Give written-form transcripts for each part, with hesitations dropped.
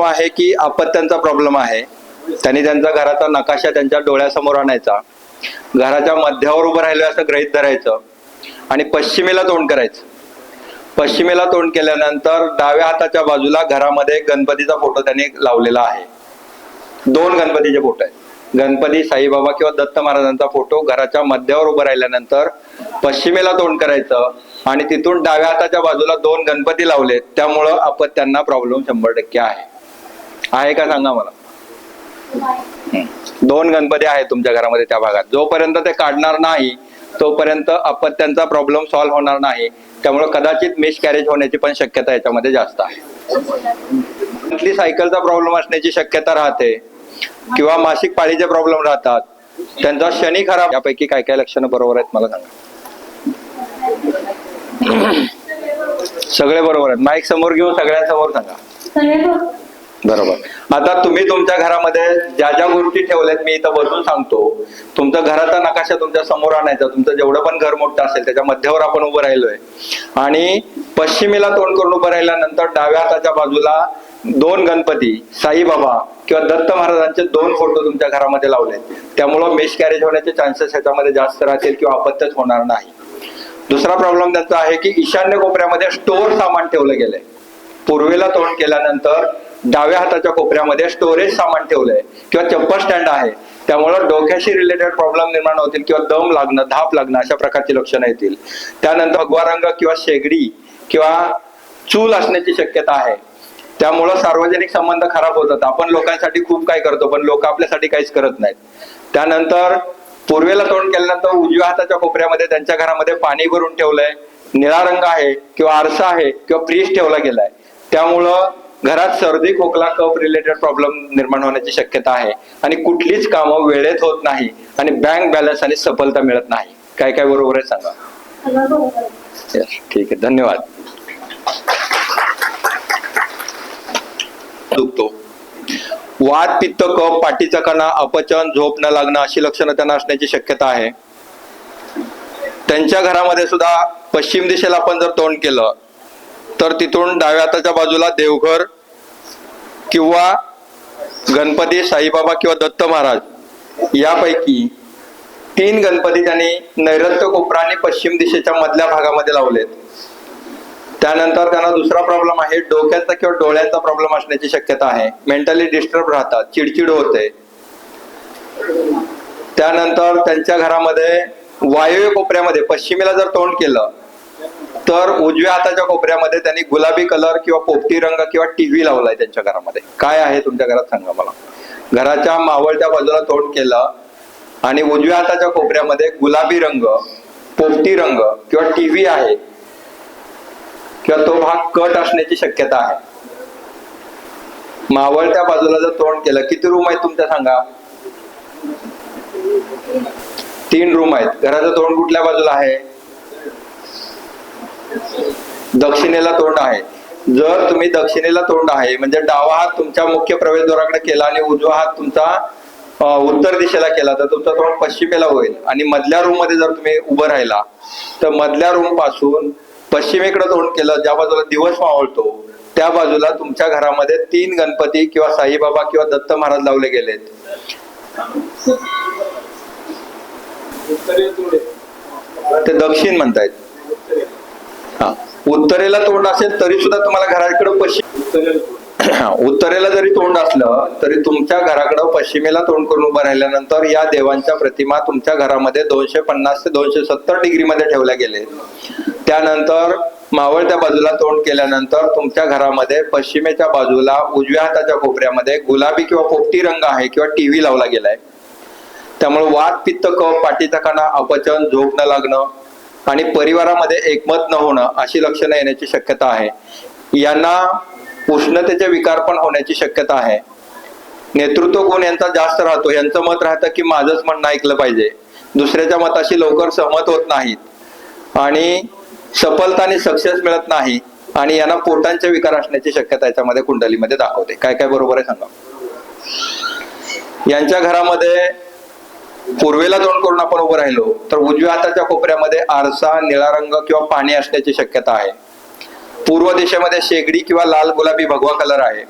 आहे की अपत्यांचा प्रॉब्लेम आहे. त्यांनी त्यांचा घराचा नकाशा त्यांच्या डोळ्यासमोर आणायचा, घराच्या मध्यावर उभं राहिलं असं गृहीत धरायचं आणि पश्चिमेला तोंड करायचं. पश्चिमेला तोंड केल्यानंतर डाव्या हाताच्या बाजूला घरामध्ये गणपतीचा फोटो त्यांनी लावलेला आहे. 2 गणपतीचे फोटो आहेत. गणपती, साईबाबा किंवा दत्त महाराजांचा फोटो घराच्या मध्यावर उभं राहिल्यानंतर पश्चिमेला तोंड करायचं आणि तिथून डाव्या हाताच्या बाजूला 2 गणपती लावलेत. त्यामुळं अपत्यांना प्रॉब्लेम 100% आहे का सांगा मला. 2 गणपती आहेत तुमच्या घरामध्ये त्या भागात. जोपर्यंत ते काढणार नाही तोपर्यंत अपत्यांचा प्रॉब्लेम सॉल्व्ह होणार नाही. त्यामुळे कदाचित मिसकॅरेज होण्याची पण शक्यता याच्यामध्ये जास्त आहे. मंथली सायकलचा प्रॉब्लेम असण्याची शक्यता राहते किंवा मासिक पाळीचे प्रॉब्लेम राहतात. त्यांचा शनी खराब. यापैकी काय काय लक्षणं बरोबर आहेत मला सांगा. सगळे बरोबर आहेत. माईक समोर घेऊन सगळ्यांसमोर सांगा. बरोबर. आता तुम्ही तुमच्या घरामध्ये ज्या ज्या गोष्टी ठेवल्यात मी इथं बसून सांगतो. तुमचा घराचा नकाशा तुमच्या समोर आणायचा. तुमचं जेवढं पण घर मोठं असेल त्याच्या मध्यावर आपण उभं राहिलोय आणि पश्चिमेला तोंड करून उभं राहिल्यानंतर डाव्या हाताच्या बाजूला 2 गणपती, साईबाबा किंवा दत्त महाराजांचे 2 फोटो तुमच्या घरामध्ये लावलेत. त्यामुळं मिसकॅरेज होण्याचे चान्सेस ह्याच्यामध्ये जास्त राहतील किंवा अपत्यच होणार नाही. दुसरा प्रॉब्लेम त्यांचा आहे की ईशान्य कोपऱ्यामध्ये स्टोअर सामान ठेवलं गेलंय. पूर्वेला तोंड केल्यानंतर डाव्या हाताच्या कोपऱ्यामध्ये स्टोरेज सामान ठेवलंय किंवा चप्पल स्टँड आहे. त्यामुळं डोक्याशी रिलेटेड प्रॉब्लेम निर्माण होतील किंवा दम लागणं, धाप लागणं अशा प्रकारची लक्षणं येतील. त्यानंतर भगवा रंग किंवा शेगडी किंवा चूल असण्याची शक्यता आहे. त्यामुळं सार्वजनिक संबंध खराब होतात. आपण लोकांसाठी खूप काही करतो पण लोक आपल्यासाठी काहीच करत नाहीत. त्यानंतर पूर्वेला तोंड केल्यानंतर उजव्या हाताच्या कोपऱ्यामध्ये त्यांच्या घरामध्ये पाणी भरून ठेवलंय, निळा रंग आहे किंवा आरसा आहे किंवा फ्रीज ठेवला गेलाय. त्यामुळं घरात सर्दी, खोकला, कफ रिलेटेड प्रॉब्लेम निर्माण होण्याची शक्यता आहे आणि कुठलीच कामं वेळेत होत नाही आणि बँक बॅलन्स आणि सफलता मिळत नाही. काय काय बरोबर आहे सांगा. ठीक आहे, धन्यवाद. दुखतो. वात, पित्त, कफ, पाठीचा कणा, अपचन, झोप न लागणं अशी लक्षणं त्यांना असण्याची शक्यता आहे. त्यांच्या घरामध्ये सुद्धा पश्चिम दिशेला आपण जर तोंड केलं तर तिथून डाव्या हाताच्या बाजूला देवघर किंवा गणपती, साईबाबा किंवा दत्त महाराज यापैकी 3 गणपती त्यांनी नैऋत्य कोपरा आणि पश्चिम दिशेच्या मधल्या भागामध्ये लावलेत. त्यानंतर त्यांना दुसरा प्रॉब्लेम आहे डोक्याचा किंवा डोळ्यांचा प्रॉब्लेम असण्याची शक्यता आहे. मेंटली डिस्टर्ब राहतात, चिडचिड होते. त्यानंतर त्यांच्या घरामध्ये वायव्य कोपऱ्यामध्ये पश्चिमेला जर तोंड केलं तर उजव्या हाताच्या कोपऱ्यामध्ये त्यांनी गुलाबी कलर किंवा पोपटी रंग किंवा टीव्ही लावलाय त्यांच्या घरामध्ये. काय आहे तुमच्या घरात सांगा मला. घराच्या मावळत्या बाजूला तोंड केलं आणि उजव्या हाताच्या कोपऱ्यामध्ये गुलाबी रंग, पोपटी रंग किंवा टीव्ही आहे किंवा तो भाग कट असण्याची शक्यता आहे. मावळत्या बाजूला जर तोंड केलं, किती रूम आहेत तुमच्या सांगा. 3 रूम आहेत. घराचं तोंड कुठल्या बाजूला आहे. दक्षिणेला तोंड आहे. जर तुम्ही दक्षिणेला तोंड आहे म्हणजे डावा हात तुमच्या मुख्य प्रवेशद्वाराकडे केला आणि उजवा हात तुमचा उत्तर दिशेला केला तर तुमचा तोंड पश्चिमेला होईल. आणि मधल्या रूम मध्ये जर तुम्ही उभं राहिला तर मधल्या रूम पासून पश्चिमेकडे तोंड केलं, ज्या बाजूला दिवस मावळतो त्या बाजूला तुमच्या घरामध्ये 3 गणपती किंवा साईबाबा किंवा दत्त महाराज लावले गेलेत. ते दक्षिण म्हणतायत. हा, उत्तरेला तोंड असेल तरी सुद्धा तुम्हाला घराकडे पश्चिम उत्तरेला जरी तोंड असलं तरी तुमच्या घराकडे पश्चिमेला तोंड करून उभं राहिल्यानंतर या देवांच्या प्रतिमा तुमच्या घरामध्ये 250 ते 270 डिग्री मध्ये ठेवल्या गेले. त्यानंतर मावळत्या बाजूला तोंड केल्यानंतर तुमच्या घरामध्ये पश्चिमेच्या बाजूला उजव्या हाताच्या कोपऱ्यामध्ये गुलाबी किंवा पोपटी रंग आहे किंवा टीव्ही लावला गेलाय. त्यामुळे वात, पित्त, कफ, पाठीचा कणा, अपचन, झोप न लागणं आणि परिवारामध्ये एकमत न होणं अशी लक्षणं येण्याची शक्यता आहे. यांना उष्णतेचे विकार पण होण्याची शक्यता आहे. नेतृत्व गुण यांचा जास्त राहतो. यांचं मत राहतं की माझंच म्हणणं ऐकलं पाहिजे. दुसऱ्याच्या मताशी लवकर सहमत होत नाहीत आणि सफलता आणि सक्सेस मिळत नाही आणि यांना पोटांचे विकार असण्याची शक्यता याच्यामध्ये कुंडलीमध्ये दाखवते. काय काय बरोबर आहे सांगा. यांच्या घरामध्ये पूर्वेला तोंड करून आपण उभं राहिलो तर उजव्या हाताच्या कोपऱ्यामध्ये आरसा, निळा रंग किंवा पाणी असण्याची शक्यता आहे. पूर्व दिशेमध्ये शेगडी किंवा लाल गुलाबी भगवा कलर आहे.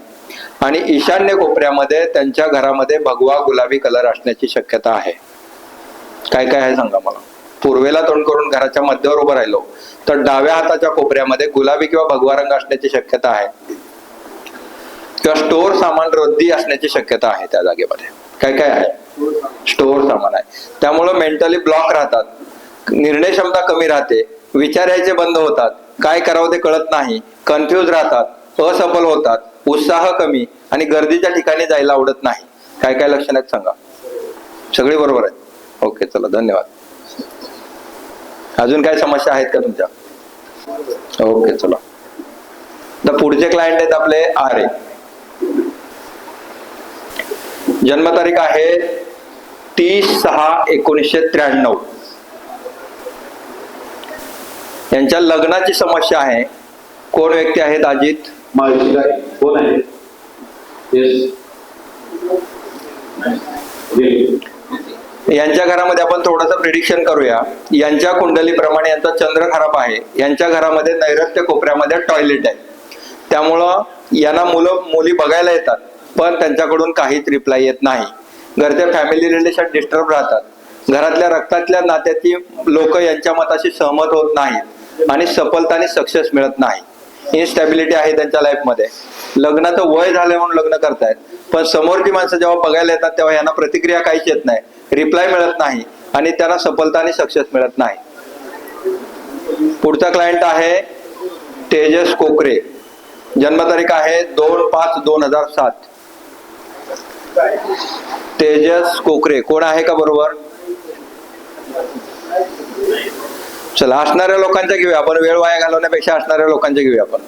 आणि ईशान्य कोपऱ्यामध्ये त्यांच्या घरामध्ये भगवा गुलाबी कलर असण्याची शक्यता आहे. काय काय आहे सांगा मला. पूर्वेला तोंड करून घराच्या मध्यावर उभं राहिलो तर डाव्या हाताच्या कोपऱ्यामध्ये गुलाबी किंवा भगवा रंग असण्याची शक्यता आहे, किंवा स्टोअर सामान रद्दी असण्याची शक्यता आहे त्या जागेमध्ये. काय काय आहे? स्टोअर सामान आहे. त्यामुळं मेंटली ब्लॉक राहतात, निर्णय क्षमता कमी राहते, विचार यायचे बंद होतात, काय करावं ते कळत नाही, कन्फ्यूज राहतात, असफल होतात, उत्साह कमी आणि गर्दीच्या ठिकाणी जायला आवडत नाही. काय काय लक्षण आहेत सांगा. सगळी बरोबर आहेत. ओके, चला धन्यवाद. अजून काय समस्या आहेत का तुमच्या? ओके, चला. तर पुढचे क्लायंट आहेत आपले आरे. जन्मतारीख आहे 30/6/1993. यांच्या लग्नाची समस्या आहे. कोण व्यक्ती आहेत? अजित. कोण आहे? यांच्या घरामध्ये आपण थोडंसं प्रिडिक्शन करूया. यांच्या कुंडलीप्रमाणे यांचा चंद्र खराब आहे. यांच्या घरामध्ये नैऋत्य कोपऱ्यामध्ये टॉयलेट आहे. त्यामुळं यांना मुली बघायला येतात, पण त्यांच्याकडून काहीच रिप्लाय येत नाही. घरच्या फॅमिली रिलेशन डिस्टर्ब राहतात. घरातल्या रक्तातल्या नात्याची लोक यांच्या मताशी सहमत होत नाहीत आणि सफलता आणि सक्सेस मिळत नाही. इनस्टॅबिलिटी आहे त्यांच्या लाईफमध्ये. लग्नाचं वय झालंय म्हणून लग्न करतायत, पण समोरची माणसं जेव्हा बघायला येतात तेव्हा यांना प्रतिक्रिया काहीच येत नाही, रिप्लाय मिळत नाही आणि त्यांना सफलता आणि सक्सेस मिळत नाही. पुढचा क्लायंट आहे तेजस कोकरे. जन्मतारीख आहे 2/5/2007. तेजस कोकरे कोण आहे का? बरोबर. चला, असणाऱ्या लोकांच्या घेऊया आपण, वेळ वाया घालवण्यापेक्षा असणाऱ्या लोकांच्या घेऊया आपण.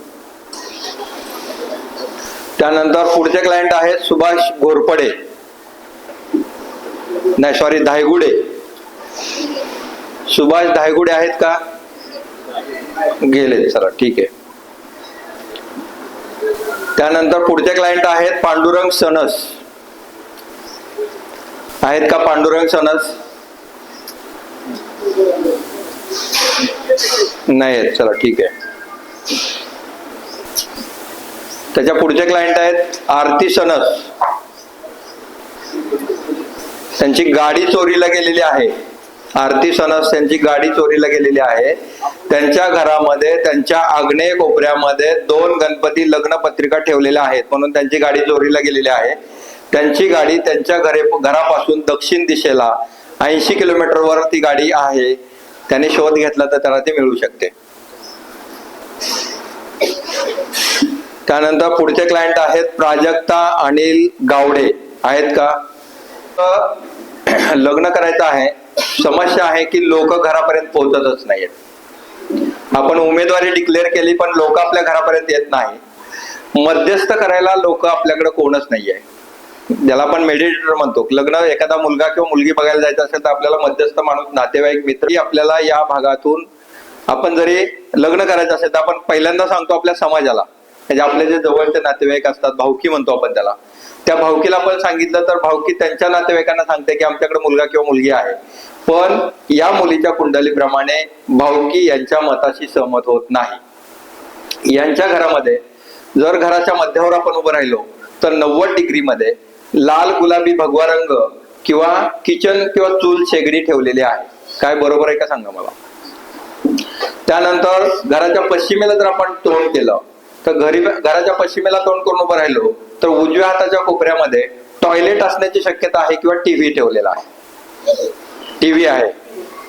त्यानंतर पुढचे क्लायंट आहेत सुभाष घोरपडे, नाही सॉरी धायगुडे. सुभाष धायगुडे आहेत का? गेले. चला ठीक आहे. त्यानंतर पुढचे क्लायंट आहेत पांडुरंग सणस. आहेत का पांडुरंग सणस? नाही आहेत. चला ठीक आहे. त्याच्या पुढचे क्लायंट आहेत आरती सणस. त्यांची गाडी चोरीला गेलेली आहे. आरती सणस त्यांची गाडी चोरीला गेलेली आहे. त्यांच्या घरामध्ये त्यांच्या आग्नेय कोपऱ्यामध्ये 2 गणपती लग्न पत्रिका ठेवलेल्या आहेत, म्हणून त्यांची गाडी चोरीला गेलेली आहे. त्यांची गाडी त्यांच्या घरापासून दक्षिण दिशेला 80 किलोमीटरवर ती गाडी आहे. त्याने शोध घेतला तर त्याला ती मिळू शकते. त्यानंतर पुढचे क्लायंट आहेत प्राजक्ता अनिल गावडे. आहेत का? लग्न करायचं आहे. समस्या आहे की लोक घरापर्यंत पोहोचतच नाहीत. आपण उमेदवारी डिक्लेअर केली पण लोक आपल्या घरापर्यंत येत नाही. मध्यस्थ करायला लोक आपल्याकडे कोणच नाहीये. ज्याला आपण मेडिटेटर म्हणतो. लग्न एखादा मुलगा किंवा मुलगी बघायला जायचं असेल तर आपल्याला मध्यस्थ माणूस, नातेवाईक, मित्र आपल्याला या भागातून, आपण जरी लग्न करायचं असेल तर आपण पहिल्यांदा सांगतो आपल्या समाजाला, म्हणजे आपले जे जवळचे नातेवाईक असतात, भावकी म्हणतो आपण त्याला, त्या भावकीला आपण सांगितलं तर भावकी त्यांच्या नातेवाईकांना सांगते की आमच्याकडे मुलगा किंवा मुलगी आहे. पण या मुलीच्या कुंडलीप्रमाणे भावकी यांच्या मताशी सहमत होत नाही. यांच्या घरामध्ये जर घराच्या मध्यावर आपण उभं राहिलो तर 90 डिग्रीमध्ये लाल गुलाबी भगवा रंग किंवा किचन किंवा चूल शेगडी ठेवलेली आहे. काय बरोबर आहे का सांगा मला. त्यानंतर घराच्या पश्चिमेला जर आपण तोंड केलं तर घराच्या पश्चिमेला तोंड करून उभं राहिलो तर उजव्या हाताच्या कोपऱ्यामध्ये टॉयलेट असण्याची शक्यता आहे किंवा टीव्ही ठेवलेला आहे. टीव्ही आहे.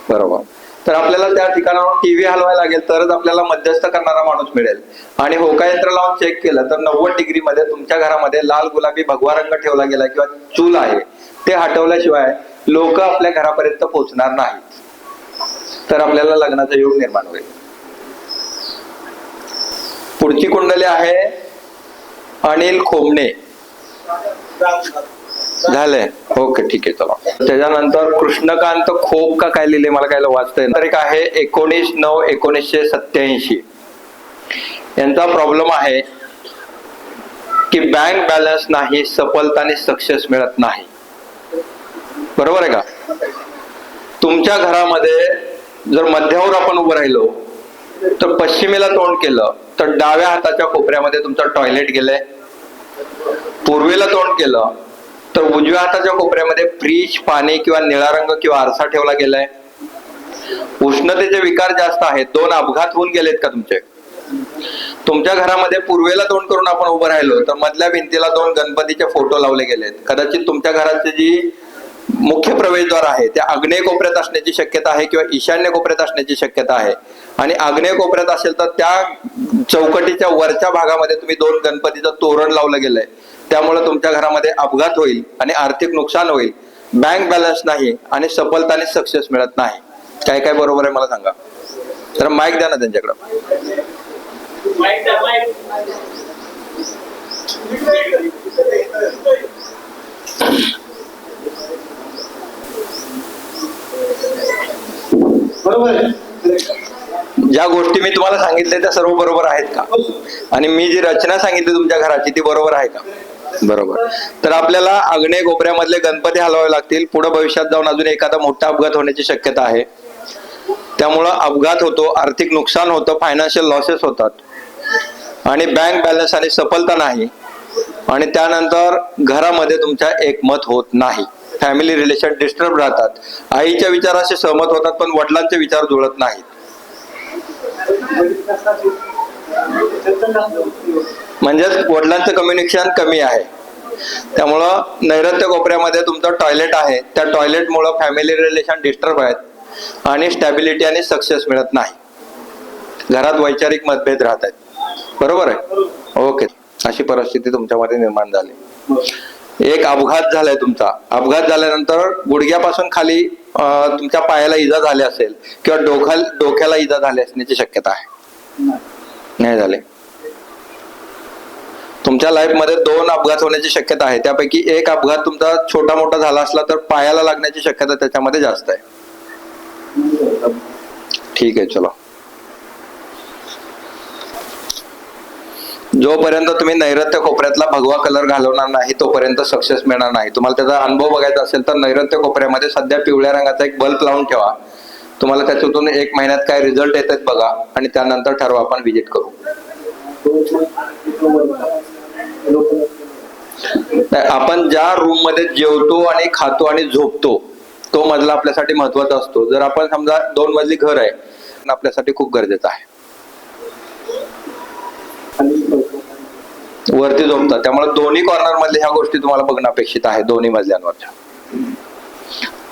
बरोबर. तर आपल्याला त्या ठिकाणावर टीव्ही हलवायला लागेल तरच आपल्याला मध्यस्थ करणारा माणूस मिळेल. आणि होका यंत्र लावून चेक केलं तर 90 डिग्रीमध्ये तुमच्या घरामध्ये लाल गुलाबी भगवा रंग ठेवला गेला किंवा चूल आहे ते हटवल्याशिवाय लोक आपल्या घरापर्यंत पोहोचणार नाहीत. तर आपल्याला लग्नाचा योग निर्माण होईल. पुढची कुंडली आहे अनिल खोमणे. झालंय. ओके ठीक आहे. चला. त्याच्यानंतर कृष्णकांत खोप का काय लिहिले मला काय वाचतंय. तारीख आहे 19/9/1987. यांचा प्रॉब्लेम आहे की बँक बॅलन्स नाही, सफलता आणि सक्सेस मिळत नाही. बरोबर आहे का? तुमच्या घरामध्ये जर मध्यावर आपण उभं राहिलो तर पश्चिमेला तोंड केलं तर डाव्या हाताच्या कोपऱ्यामध्ये तुमचं टॉयलेट गेलंय. पूर्वेला तोंड केलं तर उजव्या हाताच्या कोपऱ्यामध्ये फ्रीज, पाणी किंवा निळा रंग किंवा आरसा ठेवला गेलाय. उष्णतेचे विकार जास्त आहेत. 2 अपघात होऊन गेलेत का तुमचे? तुमच्या घरामध्ये पूर्वेला तोंड करून आपण उभं राहिलो तर मधल्या भिंतीला 2 गणपतीचे फोटो लावले गेलेत. कदाचित तुमच्या घराची जी मुख्य प्रवेशद्वार आहे त्या आग्नेय कोपऱ्यात असण्याची शक्यता आहे किंवा ईशान्य कोपऱ्यात असण्याची शक्यता आहे. आणि आग्नेय कोपऱ्यात असेल तर त्या चौकटीच्या वरच्या भागामध्ये तुम्ही 2 गणपतीचं तोरण लावलं गेलंय. त्यामुळे तुमच्या घरामध्ये अपघात होईल आणि आर्थिक नुकसान होईल. बँक बॅलन्स नाही आणि सफलताने सक्सेस मिळत नाही. काय काय बरोबर आहे मला सांगा. तर माईक द्या ना त्यांच्याकडं. ज्या गोष्टी मी तुम्हाला सांगितल्या त्या सर्व बरोबर आहेत का? आणि मी जी रचना सांगितली तुमच्या घराची ती बरोबर आहे का? बरोबर. तर आपल्याला आग्नेय कोपऱ्यामधले गणपती हलवावे लागतील. पुढे भविष्यात जाऊन अजून एखादा मोठा अपघात होण्याची शक्यता आहे. त्यामुळं अपघात होतो, आर्थिक नुकसान होतं, फायनान्शियल लॉसेस होतात आणि बँक बॅलन्स आणि सफलता नाही. आणि त्यानंतर घरामध्ये तुमच्या एकमत होत नाही. फॅमिली रिलेशन डिस्टर्ब राहतात. आईच्या विचाराशी सहमत होतात पण वडिलांचे विचार जुळत नाहीत. म्हणजेच वडिलांचं कम्युनिकेशन कमी आहे. त्यामुळं नैऋत्य कोपऱ्यामध्ये तुमचं टॉयलेट आहे. त्या टॉयलेटमुळं फॅमिली रिलेशन डिस्टर्ब आहेत आणि स्टॅबिलिटी आणि सक्सेस मिळत नाही. घरात वैचारिक मतभेद राहत आहेत. बरोबर आहे? ओके. अशी परिस्थिती तुमच्यामध्ये निर्माण झाली. एक अपघात झालाय तुमचा. अपघात झाल्यानंतर गुडघ्यापासून खाली तुमच्या पायाला इजा झाली असेल किंवा डोक्याला इजा झाली असण्याची शक्यता आहे. नाही झाले. तुमच्या लाईफ मध्ये 2 अपघात होण्याची शक्यता आहे. त्यापैकी एक अपघात तुमचा छोटा मोठा झाला असला तर पायाला लागण्याची शक्यता त्याच्यामध्ये जास्त आहे. ठीक आहे. चलो. जोपर्यंत तुम्ही नैऋत्य कोपऱ्यातला भगवा कलर घालवणार नाही तोपर्यंत सक्सेस मिळणार नाही. तुम्हाला त्याचा अनुभव बघायचा असेल तर नैऋत्य कोपऱ्यामध्ये सध्या पिवळ्या रंगाचा एक बल्ब लावून ठेवा. तुम्हाला त्याच्यातून 1 महिन्यात काय रिझल्ट येतात बघा आणि त्यानंतर ठरवा आपण विजिट करू. आपण ज्या रूम मध्ये जेवतो आणि खातो आणि झोपतो तो मजला आपल्यासाठी महत्वाचा असतो. जर आपण समजा 2 मजली घर आहे आपल्यासाठी खूप गरजेचं आहे. वरती झोपतात त्यामुळे दोन्ही कॉर्नर मधले ह्या गोष्टी तुम्हाला बघणं अपेक्षित आहे. दोन्ही मजल्यांवरच्या.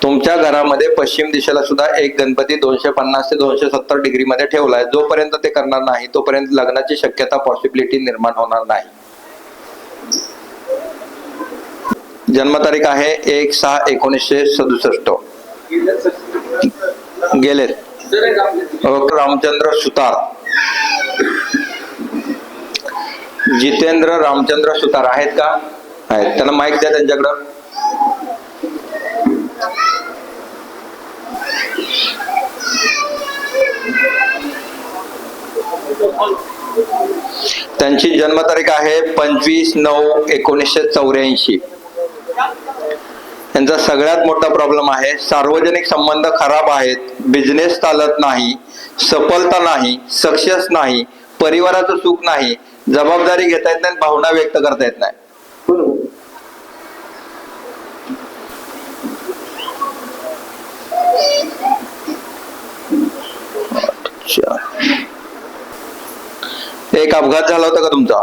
तुमच्या घरामध्ये पश्चिम दिशेला सुद्धा एक गणपती 250 ते 270 डिग्री मध्ये ठेवलाय. जोपर्यंत ते करणार नाही तोपर्यंत लग्नाची शक्यता पॉसिबिलिटी निर्माण होणार नाही. जन्मतारीख आहे 1/6/1967. गेलेत. रामचंद्र सुतार. जितेंद्र रामचंद्र सुतार आहेत का? आहेत. त्यांना माईक द्या त्यांच्याकडं. त्यांची जन्मतारीख आहे 25/9/1984. त्यांचा सगळ्यात मोठा प्रॉब्लेम आहे सार्वजनिक संबंध खराब आहेत, बिझनेस चालत नाही, सफलता नाही, सक्सेस नाही, परिवाराचं सुख नाही, जबाबदारी घेता येत नाही, भावना व्यक्त करता येत नाही. एक अपघात झाला होता का तुमचा?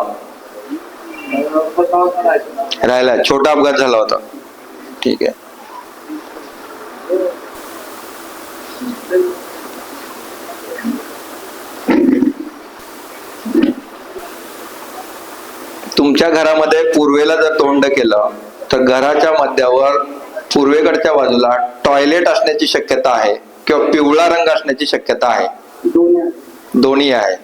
राहिला. छोटा अपघात झाला होता. ठीक आहे. तुमच्या घरामध्ये पूर्वेला जर तोंड केलं तर घराच्या मध्यावर पूर्वेकडच्या बाजूला टॉयलेट असण्याची शक्यता आहे किंवा पिवळा रंग असण्याची शक्यता आहे. दोन्ही आहे.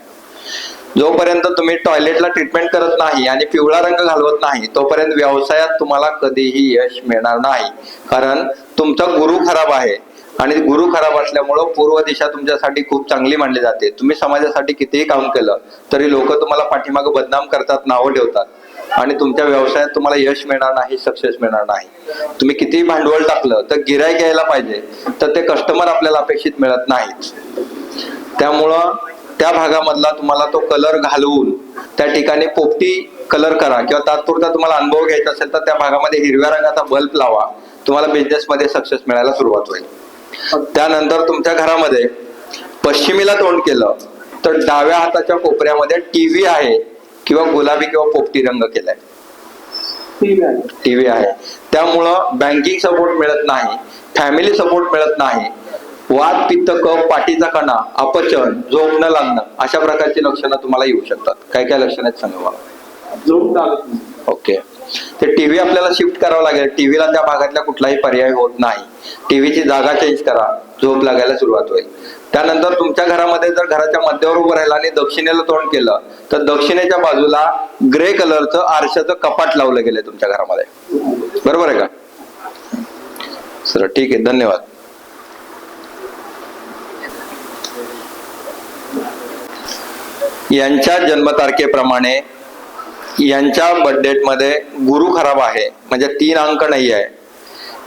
जोपर्यंत तुम्ही टॉयलेटला ट्रीटमेंट करत नाही आणि पिवळा रंग घालवत नाही तोपर्यंत व्यवसायात तुम्हाला कधीही यश मिळणार नाही. कारण तुमचा गुरु खराब आहे आणि गुरु खराब असल्यामुळं पूर्व दिशा तुमच्यासाठी खूप चांगली मानली जाते. तुम्ही समाजासाठी कितीही काम केलं तरी लोक तुम्हाला पाठीमागे बदनाम करतात, नावं ठेवतात आणि तुमच्या व्यवसायात तुम्हाला यश मिळणार नाही, सक्सेस मिळणार नाही. तुम्ही कितीही भांडवल टाकलं तर गिराईक यायला पाहिजे तर ते कस्टमर आपल्याला अपेक्षित मिळत नाहीत. त्यामुळं त्या भागामधला तुम्हाला तो कलर घालवून त्या ठिकाणी पोपटी कलर करा किंवा तात्पुरता तुम्हाला अनुभव घ्यायचा असेल तर त्या भागामध्ये हिरव्या रंगाचा बल्ब लावा, तुम्हाला बिझनेस मध्ये सक्सेस मिळायला सुरुवात होईल. त्यानंतर तुमच्या घरामध्ये पश्चिमेला तोंड केलं तर डाव्या हाताच्या कोपऱ्यामध्ये टीव्ही आहे किंवा गुलाबी किंवा पोपटी रंग केलाय, टीव्ही आहे, त्यामुळं बँकिंग सपोर्ट मिळत नाही, फॅमिली सपोर्ट मिळत नाही, वात, पित्त, कफ, पाठीचा कणा, अपचन, झोप न लागणं अशा प्रकारची लक्षणं तुम्हाला येऊ शकतात. काय काय लक्षणं आहेत सांगा मला. ओके, ते टीव्ही आपल्याला शिफ्ट करावं लागेल. टीव्हीला त्या भागातल्या कुठलाही पर्याय होत नाही. टीव्हीची जागा चेंज करा, झोप लागायला सुरुवात होईल. त्यानंतर तुमच्या घरामध्ये जर घराच्या मध्यावर उभं राहिलं आणि दक्षिणेला तोंड केलं तर दक्षिणेच्या बाजूला ग्रे कलरचं आरशाचं कपाट लावलं गेलंय तुमच्या घरामध्ये. बरोबर आहे का सर? ठीक आहे, धन्यवाद. यांच्या जन्मतारखेप्रमाणे यांच्या बर्थडेट मध्ये गुरु खराब आहे, म्हणजे 3 अंक नाही आहे.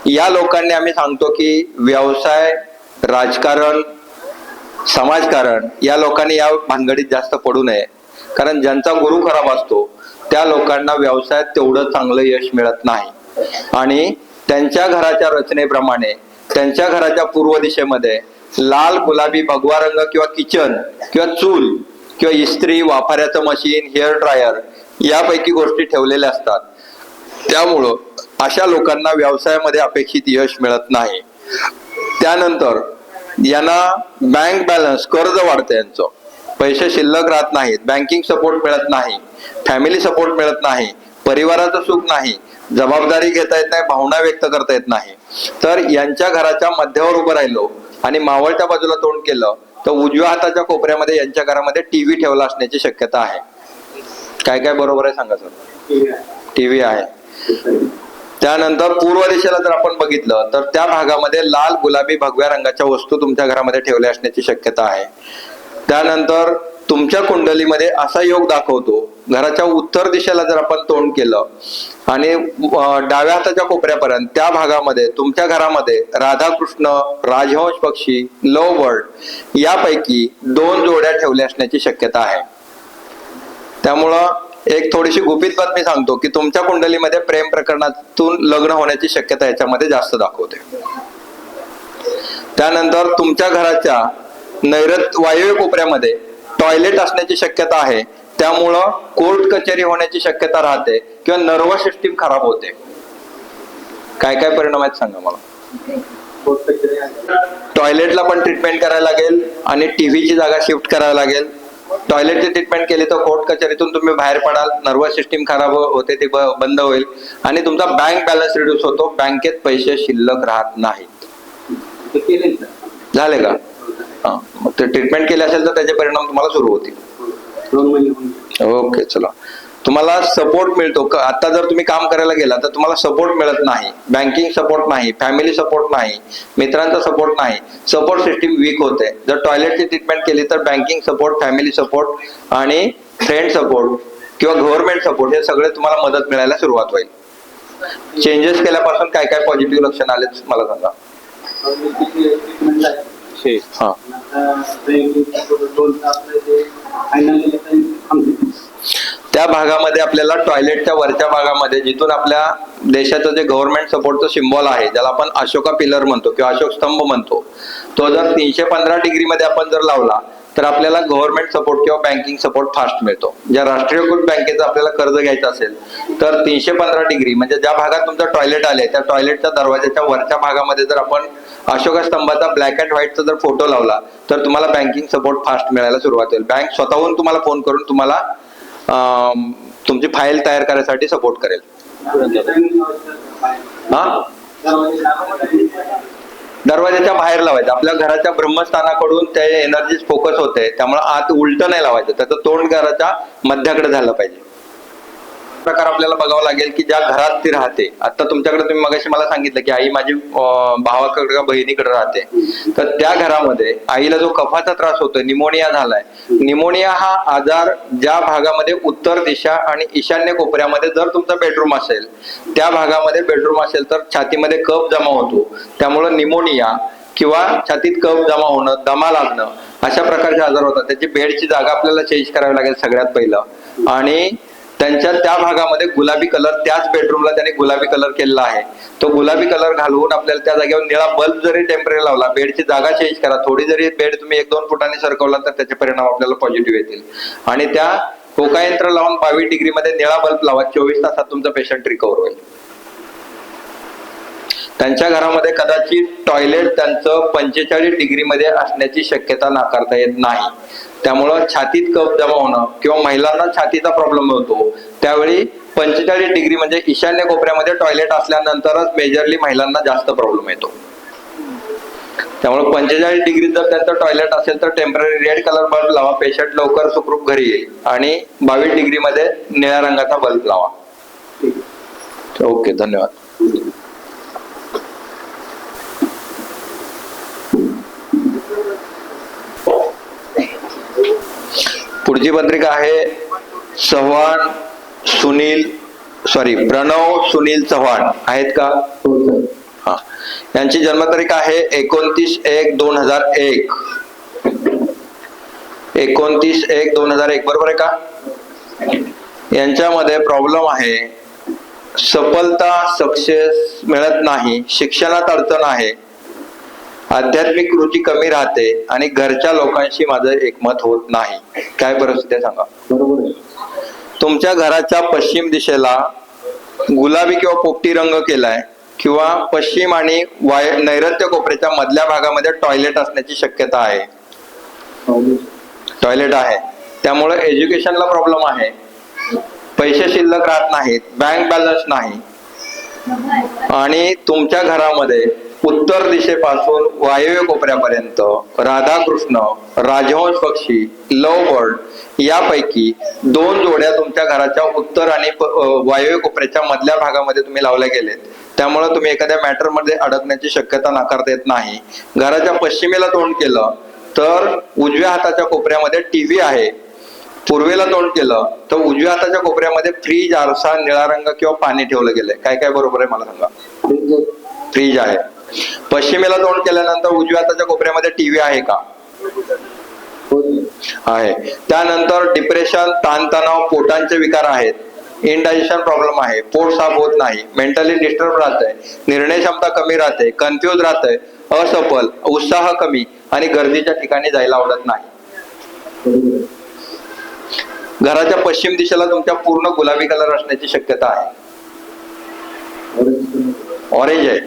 या लोकांनी आम्ही सांगतो की व्यवसाय, राजकारण, समाजकारण या लोकांनी या भानगडीत जास्त पडू नये, कारण ज्यांचा गुरु खराब असतो त्या लोकांना व्यवसायात तेवढं चांगलं यश मिळत नाही. आणि त्यांच्या घराच्या रचनेप्रमाणे त्यांच्या घराच्या पूर्व दिशेमध्ये लाल, गुलाबी, भगवा रंग किंवा किचन किंवा चूल किंवा इस्त्री, वाफाऱ्याचं मशीन, हेअर ड्रायर यापैकी गोष्टी ठेवलेल्या असतात. त्यामुळं अशा लोकांना व्यवसायामध्ये अपेक्षित यश मिळत नाही. त्यानंतर यांना बँक बॅलन्स, कर्ज वाढतं, यांचं पैसे शिल्लक राहत नाहीत, बँकिंग सपोर्ट मिळत नाही, फॅमिली सपोर्ट मिळत नाही, परिवाराचं सुख नाही, जबाबदारी घेता येत नाही, भावना व्यक्त करता येत नाही. तर यांच्या घराच्या मध्यावर उभं राहिलो आणि मावळच्या बाजूला तोंड केलं तर उजव्या हाताच्या कोपऱ्यामध्ये यांच्या घरामध्ये टीव्ही ठेवला असण्याची शक्यता आहे. काय काय बरोबर आहे सांगा सर? टीव्ही आहे. त्यानंतर पूर्व दिशेला जर आपण बघितलं तर त्या भागामध्ये लाल, गुलाबी, भगव्या रंगाच्या वस्तू तुमच्या घरामध्ये ठेवल्या असण्याची शक्यता आहे. त्यानंतर तुमच्या कुंडलीमध्ये असा योग दाखवतो, घराच्या उत्तर दिशेला जर आपण तोंड केलं आणि डाव्या हाताच्या कोपऱ्यापर्यंत त्या भागामध्ये तुमच्या घरामध्ये राधाकृष्ण, राजहंस पक्षी, लव बर्ड यापैकी 2 जोड्या ठेवल्या असण्याची शक्यता आहे. त्यामुळं एक थोडीशी गुपित बातमी सांगतो की तुमच्या कुंडलीमध्ये प्रेम प्रकरणातून लग्न होण्याची शक्यता याच्यामध्ये जास्त दाखवते. त्यानंतर तुमच्या घराच्या वायव्य कोपऱ्यामध्ये टॉयलेट असण्याची शक्यता आहे, त्यामुळं कोर्ट कचेरी होण्याची शक्यता राहते किंवा नर्वस सिस्टीम खराब होते. काय काय परिणाम आहेत सांगा मला. टॉयलेटला पण ट्रीटमेंट करायला लागेल आणि टीव्हीची जागा शिफ्ट करायला लागेल. टॉयलेटची ट्रीटमेंट केली तर कोर्ट कचेरीतून तुम्ही बाहेर पडाल, नर्वस सिस्टीम खराब होते, ते बंद होईल आणि तुमचा बँक बॅलन्स रिड्यूस होतो, बँकेत पैसे शिल्लक राहत नाहीत. झाले का? मग ते ट्रीटमेंट केले असेल तर त्याचे परिणाम तुम्हाला सुरू होतील. ओके, चला. तुम्हाला सपोर्ट मिळतो का? आता जर तुम्ही काम करायला गेला तर तुम्हाला सपोर्ट मिळत नाही, बँकिंग सपोर्ट नाही, फॅमिली सपोर्ट नाही, मित्रांचा सपोर्ट नाही, सपोर्ट सिस्टीम वीक होते. जर टॉयलेटची ट्रीटमेंट केली तर बँकिंग सपोर्ट, फॅमिली सपोर्ट आणि फ्रेंड सपोर्ट किंवा गव्हर्नमेंट सपोर्ट हे सगळे तुम्हाला मदत मिळायला सुरुवात होईल. चेंजेस केल्यापासून काय काय पॉझिटिव्ह लक्षण आले मला सांगा. हा, त्या भागामध्ये आपल्याला टॉयलेटच्या वरच्या भागामध्ये जिथून आपल्या देशाचं जे गव्हर्नमेंट सपोर्टचं सिम्बॉल आहे, ज्याला आपण अशोका पिलर म्हणतो किंवा अशोक स्तंभ म्हणतो, तो जर 315 डिग्री मध्ये आपण जर लावला तर आपल्याला गव्हर्नमेंट सपोर्ट किंवा बँकिंग सपोर्ट फास्ट मिळतो. ज्या राष्ट्रीयकृत बँकेचं आपल्याला कर्ज घ्यायचं असेल तर 315 डिग्री म्हणजे ज्या भागात तुमचं टॉयलेट आले त्या टॉयलेटच्या दरवाजाच्या वरच्या भागामध्ये जर आपण अशोका स्तंभाचा ब्लॅक अँड व्हाईटचा जर फोटो लावला तर तुम्हाला बँकिंग सपोर्ट फास्ट मिळायला सुरुवात होईल. बँक स्वतःहून तुम्हाला फोन करून तुम्हाला तुमची फाईल तयार करण्यासाठी सपोर्ट करेल. हा, दरवाजाच्या बाहेर लावायचं. आपल्या घराच्या ब्रह्मस्थानाकडून ते एनर्जी फोकस होते, त्यामुळे आत उलट नाही लावायचं, त्याचं तोंड घराच्या मध्याकडे झालं पाहिजे. प्रकार आपल्याला बघावं लागेल की ज्या घरात ती राहते. आता तुमच्याकडे तुम्ही मगाशी मला सांगितलं की आई माझी भावाकडे का बहिणीकडे राहते, तर त्या घरामध्ये आईला जो कफाचा त्रास होतोय, निमोनिया झालाय. निमोनिया हा आजार ज्या भागामध्ये उत्तर दिशा आणि ईशान्य कोपऱ्यामध्ये जर तुमचा बेडरूम असेल, त्या भागामध्ये बेडरूम असेल तर छातीमध्ये कफ जमा होतो. त्यामुळे निमोनिया किंवा छातीत कफ जमा होणं, दमा लागणं अशा प्रकारचे आजार होतात. त्याची बेडची जागा आपल्याला चेंज करावी लागेल सगळ्यात पहिलं. आणि त्यांच्या त्या भागामध्ये गुलाबी कलर, त्याच बेडरूमला त्यांनी गुलाबी कलर केलेला आहे. तो गुलाबी कलर घालवून आपल्याला त्या जागेवर निळा बल्ब जरी टेम्परेरी लावला, बेडची जागा चेंज करा, थोडी जरी बेड तुम्ही 1-2 फुटांनी सरकवला तर त्याचे परिणाम आपल्याला पॉझिटिव्ह येतील. आणि त्या होका यंत्र लावून 22 डिग्री मध्ये निळा बल्ब लावा, 24 तासात तुमचा पेशंट रिकव्हर होईल. त्यांच्या घरामध्ये कदाचित टॉयलेट त्यांचं 45 डिग्री मध्ये असण्याची शक्यता नाकारता येत नाही. त्यामुळं छातीत कफ जमा होणं किंवा महिलांना छातीचा प्रॉब्लेम होतो, त्यावेळी 45 डिग्री म्हणजे ईशान्य कोपऱ्यामध्ये टॉयलेट असल्यानंतरच मेजरली महिलांना जास्त प्रॉब्लेम येतो. त्यामुळे 45 डिग्री जर त्यांचं टॉयलेट असेल तर टेम्पररी रेड कलर बल्ब लावा, पेशंट लवकर सुखरूप घरी येईल. आणि 22 डिग्री मध्ये निळ्या रंगाचा बल्ब लावा. ओके, धन्यवाद. पुढची पत्रिका आहे प्रणव सुनील चव्हाण आहेत का? हा, यांची जन्मतारीख आहे 29/1/2001. 29/1/2001 बरोबर आहे का? यांच्यामध्ये प्रॉब्लेम आहे, सफलता सक्सेस मिळत नाही, शिक्षणात अडचण आहे, आध्यात्मिक रुची कमी राहते आणि घरच्या लोकांशी माझं एकमत होत नाही. काय परिस्थिती आहे सांगा? बरोबर आहे. तुमच्या घराच्या पश्चिम दिशेला गुलाबी किंवा पोपटी रंग केलाय किंवा पश्चिम आणि नैऋत्य कोपऱ्याच्या मधल्या भागामध्ये टॉयलेट असण्याची शक्यता आहे. टॉयलेट आहे, त्यामुळे एज्युकेशनला प्रॉब्लेम आहे, पैसे शिल्लक राहत नाहीत, बँक बॅलन्स नाही. आणि तुमच्या घरामध्ये उत्तर दिशेपासून वायव्य कोपऱ्यापर्यंत राधाकृष्ण, राजहंस पक्षी, लव बर्ड यापैकी 2 जोड्या तुमच्या घराच्या उत्तर आणि वायव्य कोपऱ्याच्या मधल्या भागामध्ये तुम्ही लावल्या गेलेत. त्यामुळे तुम्ही एखाद्या मॅटर मध्ये अडकण्याची शक्यता नाकारता येत नाही. घराच्या पश्चिमेला तोंड केलं तर उजव्या हाताच्या कोपऱ्यामध्ये टीव्ही आहे. पूर्वेला तोंड केलं तर उजव्या हाताच्या कोपऱ्यामध्ये फ्रीज, आरसा, निळा रंग किंवा पाणी ठेवलं गेलंय. काय काय बरोबर आहे मला सांगा? फ्रीज आहे. पश्चिमेला तोंड केल्यानंतर उजव्या हाताच्या कोपऱ्यामध्ये टीव्ही आहे का? आहे. त्यानंतर डिप्रेशन, ताणतणाव, पोटांचे विकार आहेत, इनडायजेशन प्रॉब्लेम आहे, पोट साफ होत नाही, मेंटली डिस्टर्ब राहतंय, निर्णय क्षमता कमी राहते, कन्फ्युज राहतंय, असफल, उत्साह कमी आणि गर्दीच्या ठिकाणी जायला आवडत नाही. घराच्या पश्चिम दिशेला तुमच्या पूर्ण गुलाबी कलर असण्याची शक्यता आहे. ऑरेंज आहे.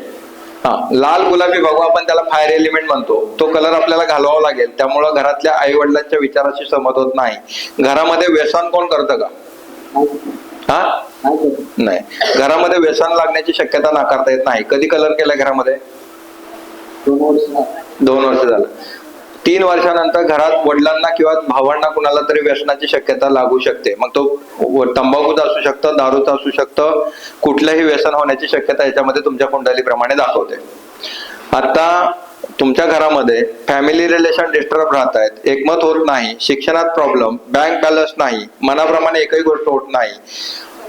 हा, लाल गुलाबी बघू आपण, त्याला फायर एलिमेंट म्हणतो. तो कलर आपल्याला घालवावा लागेल. त्यामुळं घरातल्या आई वडिलांच्या विचाराशी सहमत होत नाही. घरामध्ये व्यसन कोण करतं का? हा, नाही. घरामध्ये व्यसन लागण्याची शक्यता नाकारता येत नाही. कधी कलर केलाय घरामध्ये? 2 वर्ष झालं. 3 वर्षानंतर घरात वडिलांना किंवा भावांना कुणाला तरी व्यसनाची शक्यता लागू शकते. मग तो तंबाखूचा असू शकतं, दारूचा असू शकतं, कुठलंही व्यसन होण्याची शक्यता याच्यामध्ये तुमच्या कुंडलीप्रमाणे दाखवते. आता तुमच्या घरामध्ये फॅमिली रिलेशन डिस्टर्ब राहत आहेत, एकमत होत नाही, शिक्षणात प्रॉब्लेम, बँक बॅलन्स नाही, मनाप्रमाणे एकही गोष्ट होत नाही,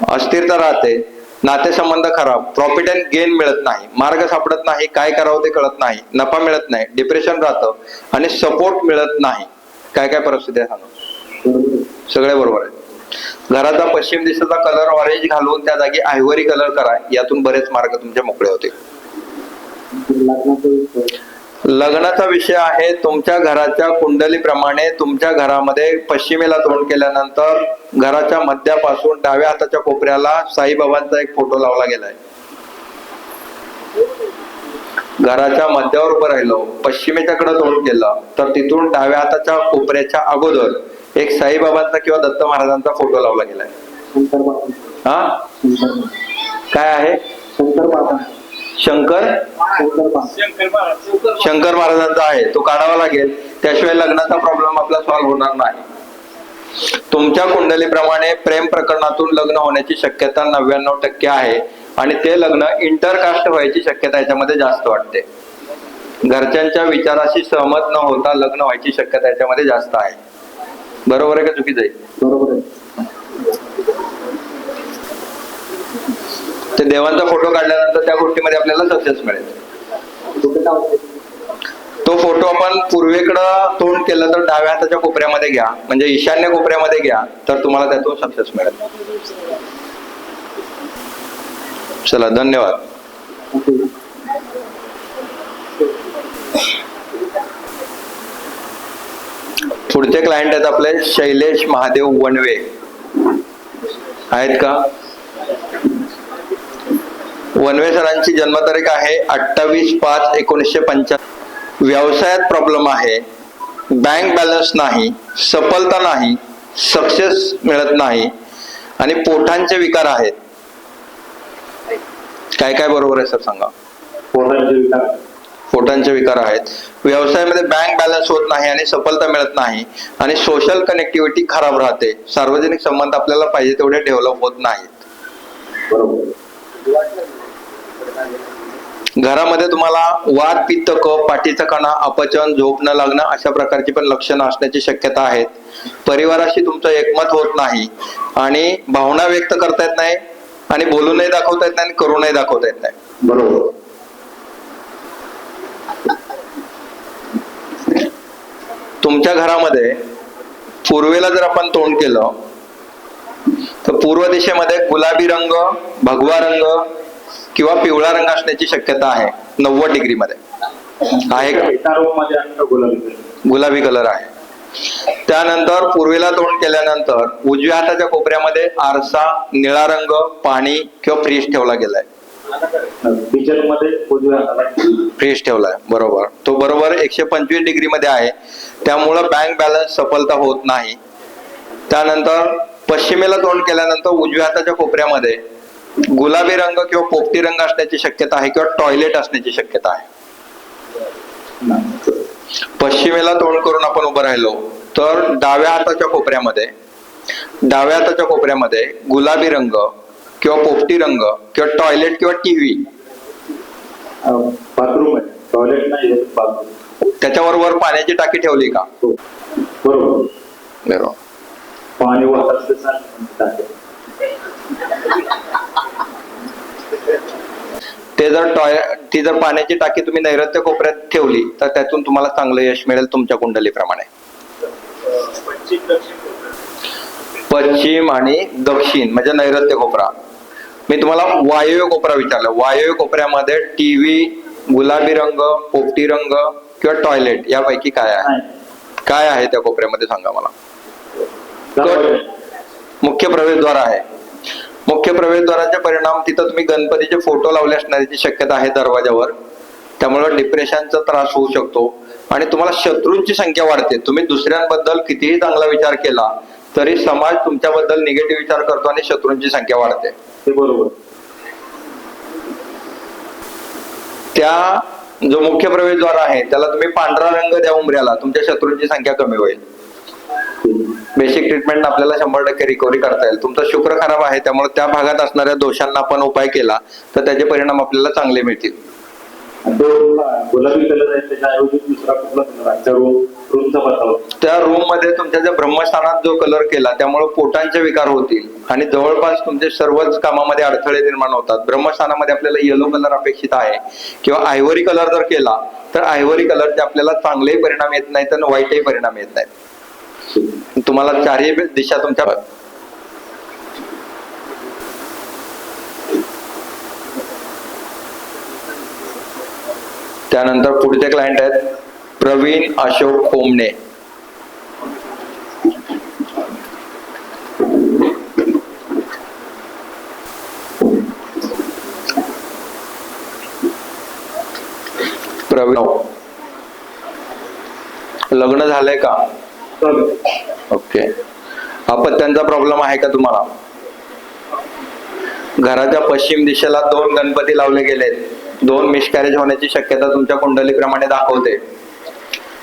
अस्थिरता राहते, नातेसंबंध खराब, प्रॉफिट अँड गेन मिळत नाही, मार्ग सापडत नाही, काय करावं ते कळत नाही, नफा मिळत नाही, डिप्रेशन राहतं आणि सपोर्ट मिळत नाही. काय काय परिस्थिती आहे सांगा? सगळे बरोबर आहे. घराचा पश्चिम दिशेचा कलर ऑरेंज घालून त्या जागी आयव्हरी कलर करा. यातून बरेच मार्ग तुमचे मोकळे होते. लग्नाचा विषय आहे. तुमच्या घराच्या कुंडलीप्रमाणे तुमच्या घरामध्ये पश्चिमेला तोंड केल्यानंतर घराच्या मध्यापासून डाव्या हाताच्या कोपऱ्याला साईबाबांचा एक फोटो लावला गेलाय. घराच्या मध्यावर उभं राहिलो, पश्चिमेच्या कडे तोंड केलं तर तिथून डाव्या हाताच्या कोपऱ्याच्या अगोदर एक साईबाबांचा किंवा दत्त महाराजांचा फोटो लावला गेलाय. हा, काय आहे? शंकर महाराजांचा आहे. तो काढावा लागेल, त्याशिवाय लग्नाचा प्रॉब्लेम आपला सॉल्व्ह होणार नाही. तुमच्या कुंडलीप्रमाणे प्रेम प्रकरणातून लग्न होण्याची शक्यता 99% आहे आणि ते लग्न इंटरकास्ट व्हायची शक्यता याच्यामध्ये जास्त वाटते. घरच्यांच्या विचाराशी सहमत न होता लग्न व्हायची शक्यता याच्यामध्ये जास्त आहे. बरोबर आहे का चुकीचं आहे? बरोबर आहे. ते देवांचा फोटो काढल्यानंतर त्या गोष्टीमध्ये आपल्याला सक्सेस मिळेल. तो फोटो आपण पूर्वेकडं तोंड केलं तर डाव्या हाताच्या कोपऱ्यामध्ये घ्या, म्हणजे ईशान्य कोपऱ्यामध्ये घ्या, तर तुम्हाला त्यातून सक्सेस मिळेल. चला, धन्यवाद. पुढचे क्लायंट आहेत आपले शैलेश महादेव वनवे. आहेत का? वनवे सरांची जन्मतारीख आहे 28/5/1995. व्यवसायात प्रॉब्लेम आहे, बँक बॅलन्स नाही, सफलता नाही, सक्सेस मिळत नाही आणि पोटांचे विकार आहेत. काय काय बरोबर आहे सर, सांगा. पोटांचे विकार आहेत, व्यवसायामध्ये बँक बॅलन्स होत नाही आणि सफलता मिळत नाही आणि सोशल कनेक्टिव्हिटी खराब राहते. सार्वजनिक संबंध आपल्याला पाहिजे तेवढे डेव्हलप होत नाहीत. घरामध्ये तुम्हाला वात, पित्त, कफ, पाठीचा कणा, अपचन, झोप न लागणं अशा प्रकारची पण लक्षणं असण्याची शक्यता आहेत. परिवाराशी तुमचं एकमत होत नाही आणि भावना व्यक्त करता येत नाही आणि बोलूनही दाखवता येत नाही आणि करूनही दाखवता येत नाही. बरोबर. तुमच्या घरामध्ये पूर्वेला जर आपण तोंड केलं तर पूर्व दिशेमध्ये गुलाबी रंग, भगवा रंग किंवा पिवळा रंग असण्याची शक्यता आहे. 90 डिग्री मध्ये आहे का? गुलाबी कलर आहे. त्यानंतर पूर्वेला तोंड केल्यानंतर उजव्या हाताच्या कोपऱ्यामध्ये आरसा, निळा रंग, पाणी किंवा फ्रीज ठेवला गेलाय. फ्रीज ठेवलाय, बरोबर. तो बरोबर 125 डिग्री मध्ये आहे, त्यामुळं बँक बॅलन्स सफलता होत नाही. त्यानंतर पश्चिमेला तोंड केल्यानंतर उजव्या हाताच्या कोपऱ्यामध्ये गुलाबी रंग किंवा पोपटी रंग असण्याची शक्यता आहे किंवा टॉयलेट असण्याची शक्यता आहे. पश्चिमेला तोंड करून आपण उभं राहिलो तर डाव्या हाताच्या कोपऱ्यामध्ये गुलाबी रंग किंवा पोपटी रंग किंवा टॉयलेट किंवा टीव्ही. बाथरूम आहे, टॉयलेट नाही, बाथरूम. त्याच्यावर वर पाण्याची टाकी ठेवली का? बरोबर. बरोबर. पाणी वापरते. ती जर पाण्याची टाकी तुम्ही नैऋत्य कोपऱ्यात ठेवली तर त्यातून तुम्हाला चांगलं यश मिळेल तुमच्या कुंडलीप्रमाणे. पश्चिम आणि दक्षिण म्हणजे नैऋत्य कोपरा. मी तुम्हाला वायव्य कोपरा विचारला. वायव्य कोपऱ्यामध्ये टीव्ही, गुलाबी रंग, पोपटी रंग किंवा टॉयलेट यापैकी काय आहे? काय आहे त्या कोपऱ्यामध्ये, सांगा मला. मुख्य प्रवेशद्वार आहे. मुख्य प्रवेशद्वाराचे परिणाम तिथं तुम्ही गणपतीचे फोटो लावले असण्याची शक्यता आहे दरवाजावर, त्यामुळे डिप्रेशनचा त्रास होऊ शकतो आणि तुम्हाला शत्रूंची संख्या वाढते. तुम्ही दुसऱ्यांबद्दल कितीही चांगला विचार केला तरी समाज तुमच्याबद्दल निगेटिव्ह विचार करतो आणि शत्रूंची संख्या वाढते. ते बरोबर. त्या जो मुख्य प्रवेशद्वार आहे त्याला तुम्ही पांढरा रंग द्या उंबऱ्याला, तुमच्या शत्रूंची संख्या कमी होईल. बेसिक ट्रीटमेंट आपल्याला 100% रिकव्हरी करता येईल. तुमचा शुक्र खराब आहे त्यामुळे त्या भागात असणाऱ्या दोषांना आपण उपाय केला तर त्याचे परिणाम आपल्याला चांगले मिळतील. गुलाबी कलर आहे त्याच्याऐवजी दुसरा कुठला कलर आहे? त्या रूम मध्ये तुमच्या ज्या ब्रह्मस्थानात जो कलर केला त्यामुळे पोटांचे विकार होतील आणि जवळपास तुमचे सर्वच कामामध्ये अडथळे निर्माण होतात. ब्रह्मस्थानामध्ये आपल्याला येलो कलर अपेक्षित आहे किंवा आयव्हरी कलर जर केला तर आयव्हरी कलरचे आपल्याला चांगलेही परिणाम येत नाहीत आणि वाईटही परिणाम येत नाहीत. तुम्हाला चारही दिशा तुमच्या. त्यानंतर पुढचे क्लायंट आहेत प्रवीण अशोक खोमणे. प्रवीण, लग्न झालंय का? ओके. अपत्यांचा प्रॉब्लेम आहे का तुम्हाला? घराच्या पश्चिम दिशेला 2 गणपती लावले गेलेत. 2 मिसकॅरेज होण्याची शक्यता तुमच्या कुंडलीप्रमाणे दाखवते.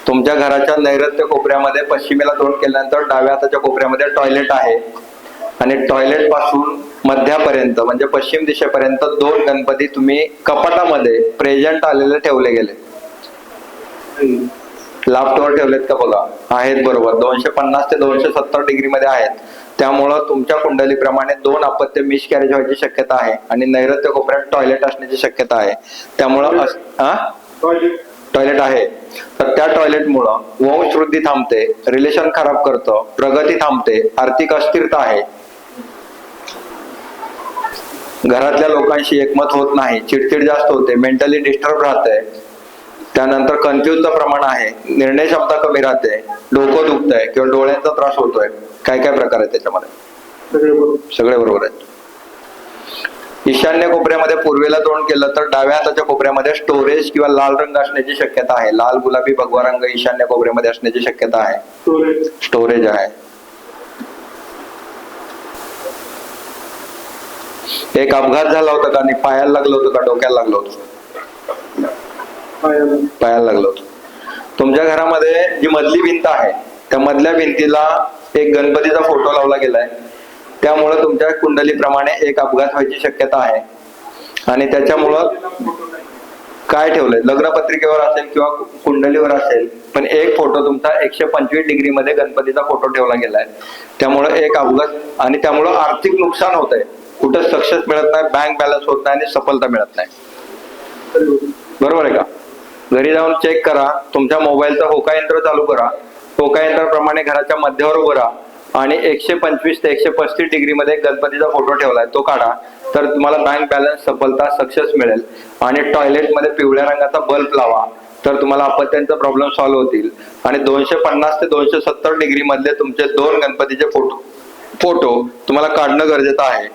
तुमच्या घराच्या नैऋत्य कोपऱ्यामध्ये पश्चिमेला तोंड केल्यानंतर डाव्या हाताच्या कोपऱ्यामध्ये टॉयलेट आहे आणि टॉयलेट पासून मध्यापर्यंत म्हणजे पश्चिम दिशेपर्यंत 2 गणपती तुम्ही कपाटामध्ये प्रेझेंट आलेले ठेवले गेले. लाफ्टवर ठेवलेत का बघा? आहेत, बरोबर. 250 ते 270 डिग्री मध्ये आहेत. त्यामुळं तुमच्या कुंडलीप्रमाणे 2 अपत्य मिसकॅरेज व्हायची शक्यता आहे आणि नैऋत्य कोपऱ्यात टॉयलेट असण्याची शक्यता आहे. त्यामुळं टॉयलेट आहे, तर त्या टॉयलेटमुळं वंशवृद्धी थांबते, रिलेशन खराब करतं, प्रगती थांबते, आर्थिक अस्थिरता आहे, घरातल्या लोकांशी एकमत होत नाही, चिडचिड जास्त होते, मेंटली डिस्टर्ब राहते, त्यानंतर कन्फ्युजचं प्रमाण आहे, निर्णय क्षमता कमी राहते, डोकं दुखतंय किंवा डोळ्यांचा त्रास होतोय, काय काय प्रकार आहेत त्याच्यामध्ये? सगळे बरोबर आहेत. ईशान्य कोपऱ्यामध्ये पूर्वेला तोंड केलं तर डाव्या हाताच्या कोपऱ्यामध्ये स्टोरेज किंवा लाल रंग असण्याची शक्यता आहे. लाल, गुलाबी, भगवा रंग ईशान्य कोपऱ्यामध्ये असण्याची शक्यता आहे. स्टोरेज आहे. एक अपघात झाला होता का? आणि पायाला लागलं होतं का डोक्याला लागलं होतं? पायाला लागलं होतं. तुमच्या घरामध्ये जी मधली भिंत आहे त्या मधल्या भिंतीला एक गणपतीचा फोटो लावला गेलाय, त्यामुळे तुमच्या कुंडलीप्रमाणे एक अपघात व्हायची शक्यता आहे. आणि त्याच्यामुळं काय ठेवलंय, लग्नपत्रिकेवर असेल किंवा कुंडलीवर असेल, पण एक फोटो तुमचा 125 डिग्री मध्ये गणपतीचा फोटो ठेवला गेलाय, त्यामुळे एक अपघात. आणि त्यामुळं आर्थिक नुकसान होत आहे, कुठं सक्सेस मिळत नाही, बँक बॅलन्स होत नाही आणि सफलता मिळत नाही. बरोबर आहे का? घरी जाऊन चेक करा, तुमच्या मोबाईलचा होका यंत्र चालू करा, होका यंत्राप्रमाणे घराच्या मध्यावर उभं राहा आणि 125 ते 135 डिग्री मध्ये गणपतीचा फोटो ठेवलाय तो काढा, तर तुम्हाला बँक बॅलन्स, सफलता, सक्सेस मिळेल. आणि टॉयलेटमध्ये पिवळ्या रंगाचा बल्ब लावा, तर तुम्हाला अपत्यांचा प्रॉब्लेम सॉल्व्ह होतील. आणि 250 ते 270 डिग्री मधले तुमचे 2 गणपतीचे फोटो तुम्हाला काढणं गरजेचं आहे.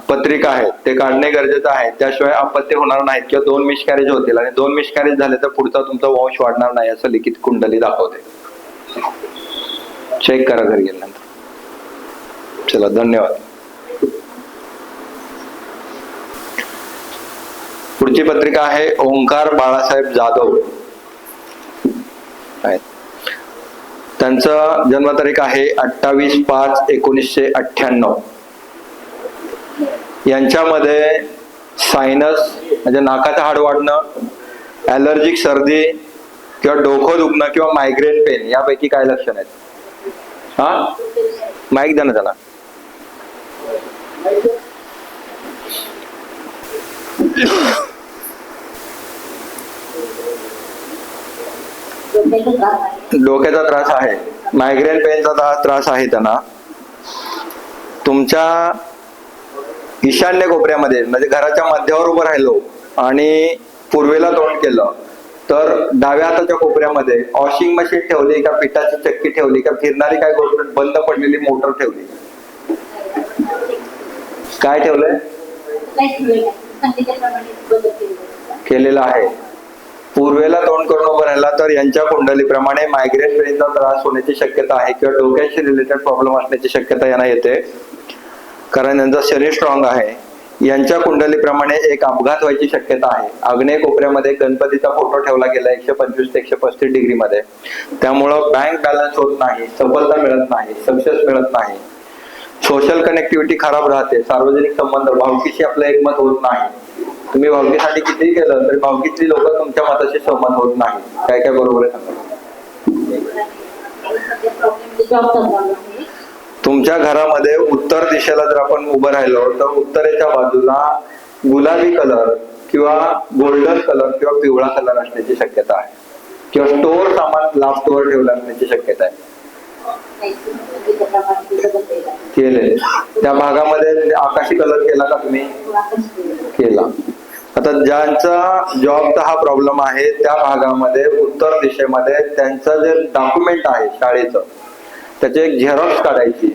पत्रिका आहे ते काढणे गरजेचं आहे, त्याशिवाय अपत्य होणार नाहीत किंवा 2 मिसकॅरेज होतील. आणि 2 मिसकॅरेज झाले तर पुढचा तुमचा वंश वाढणार नाही असं लिखित कुंडली दाखवते. चेक करा घरी गेल्यानंतर. चला, धन्यवाद. पुढची पत्रिका आहे ओंकार बाळासाहेब जाधव. त्यांचा जन्मतारीख आहे 28/5/1998. यांच्यामध्ये सायनस म्हणजे नाकाचं हाड वाढणं, ॲलर्जिक सर्दी किंवा डोकं दुखणं किंवा मायग्रेन पेन यापैकी काय लक्षण आहेत? माईक द्या ना त्याला. डोक्याचा त्रास आहे, मायग्रेन पेनचा त्रास आहे त्यांना. तुमच्या ईशान्य कोपऱ्यामध्ये म्हणजे घराच्या मध्यावर उभं राहिलो आणि पूर्वेला तोंड केलं तर डाव्या हाताच्या कोपऱ्यामध्ये वॉशिंग मशीन ठेवली का, पिठाची चक्की ठेवली का, फिरणारी काय गोष्ट, बंद पडलेली मोटर ठेवली, काय ठेवलंय? केलेलं आहे. पूर्वेला तोंड करून उभं राहिला तर यांच्या कुंडलीप्रमाणे मायग्रेन पेनचा त्रास होण्याची शक्यता आहे किंवा डोक्याशी रिलेटेड प्रॉब्लेम असण्याची शक्यता यांना येते, कारण यांचं शरीर स्ट्रॉंग आहे. यांच्या कुंडलीप्रमाणे एक अपघात व्हायची शक्यता आहे. आग्नेय कोपऱ्यामध्ये गणपतीचा फोटो ठेवला गेला 125 ते 135 डिग्री मध्ये, त्यामुळं बँक बॅलन्स होत नाही, सफलता मिळत नाही, सक्सेस मिळत नाही, सोशल कनेक्टिव्हिटी खराब राहते, सार्वजनिक संबंध, भावकीशी आपलं एकमत होत नाही. तुम्ही भावकीसाठी कितीही केलं तरी भावकीतली लोक तुमच्या मताशी सहमत होत नाही. काय काय बरोबर आहे सांगा. तुमच्या घरामध्ये उत्तर दिशेला जर आपण उभं राहिलो तर उत्तरेच्या बाजूला गुलाबी कलर किंवा गोल्डन कलर किंवा पिवळा कलर असण्याची शक्यता आहे, किंवा स्टोअर सामान लाफ्टवर ठेवलं असण्याची शक्यता आहे. केले त्या भागामध्ये आकाशी कलर केला का तुम्ही? केला. आता ज्यांचा जॉबचा हा प्रॉब्लेम आहे त्या भागामध्ये उत्तर दिशेमध्ये त्यांचं जे डॉक्युमेंट आहे शाळेचं त्याची एक झेरॉक्स काढायची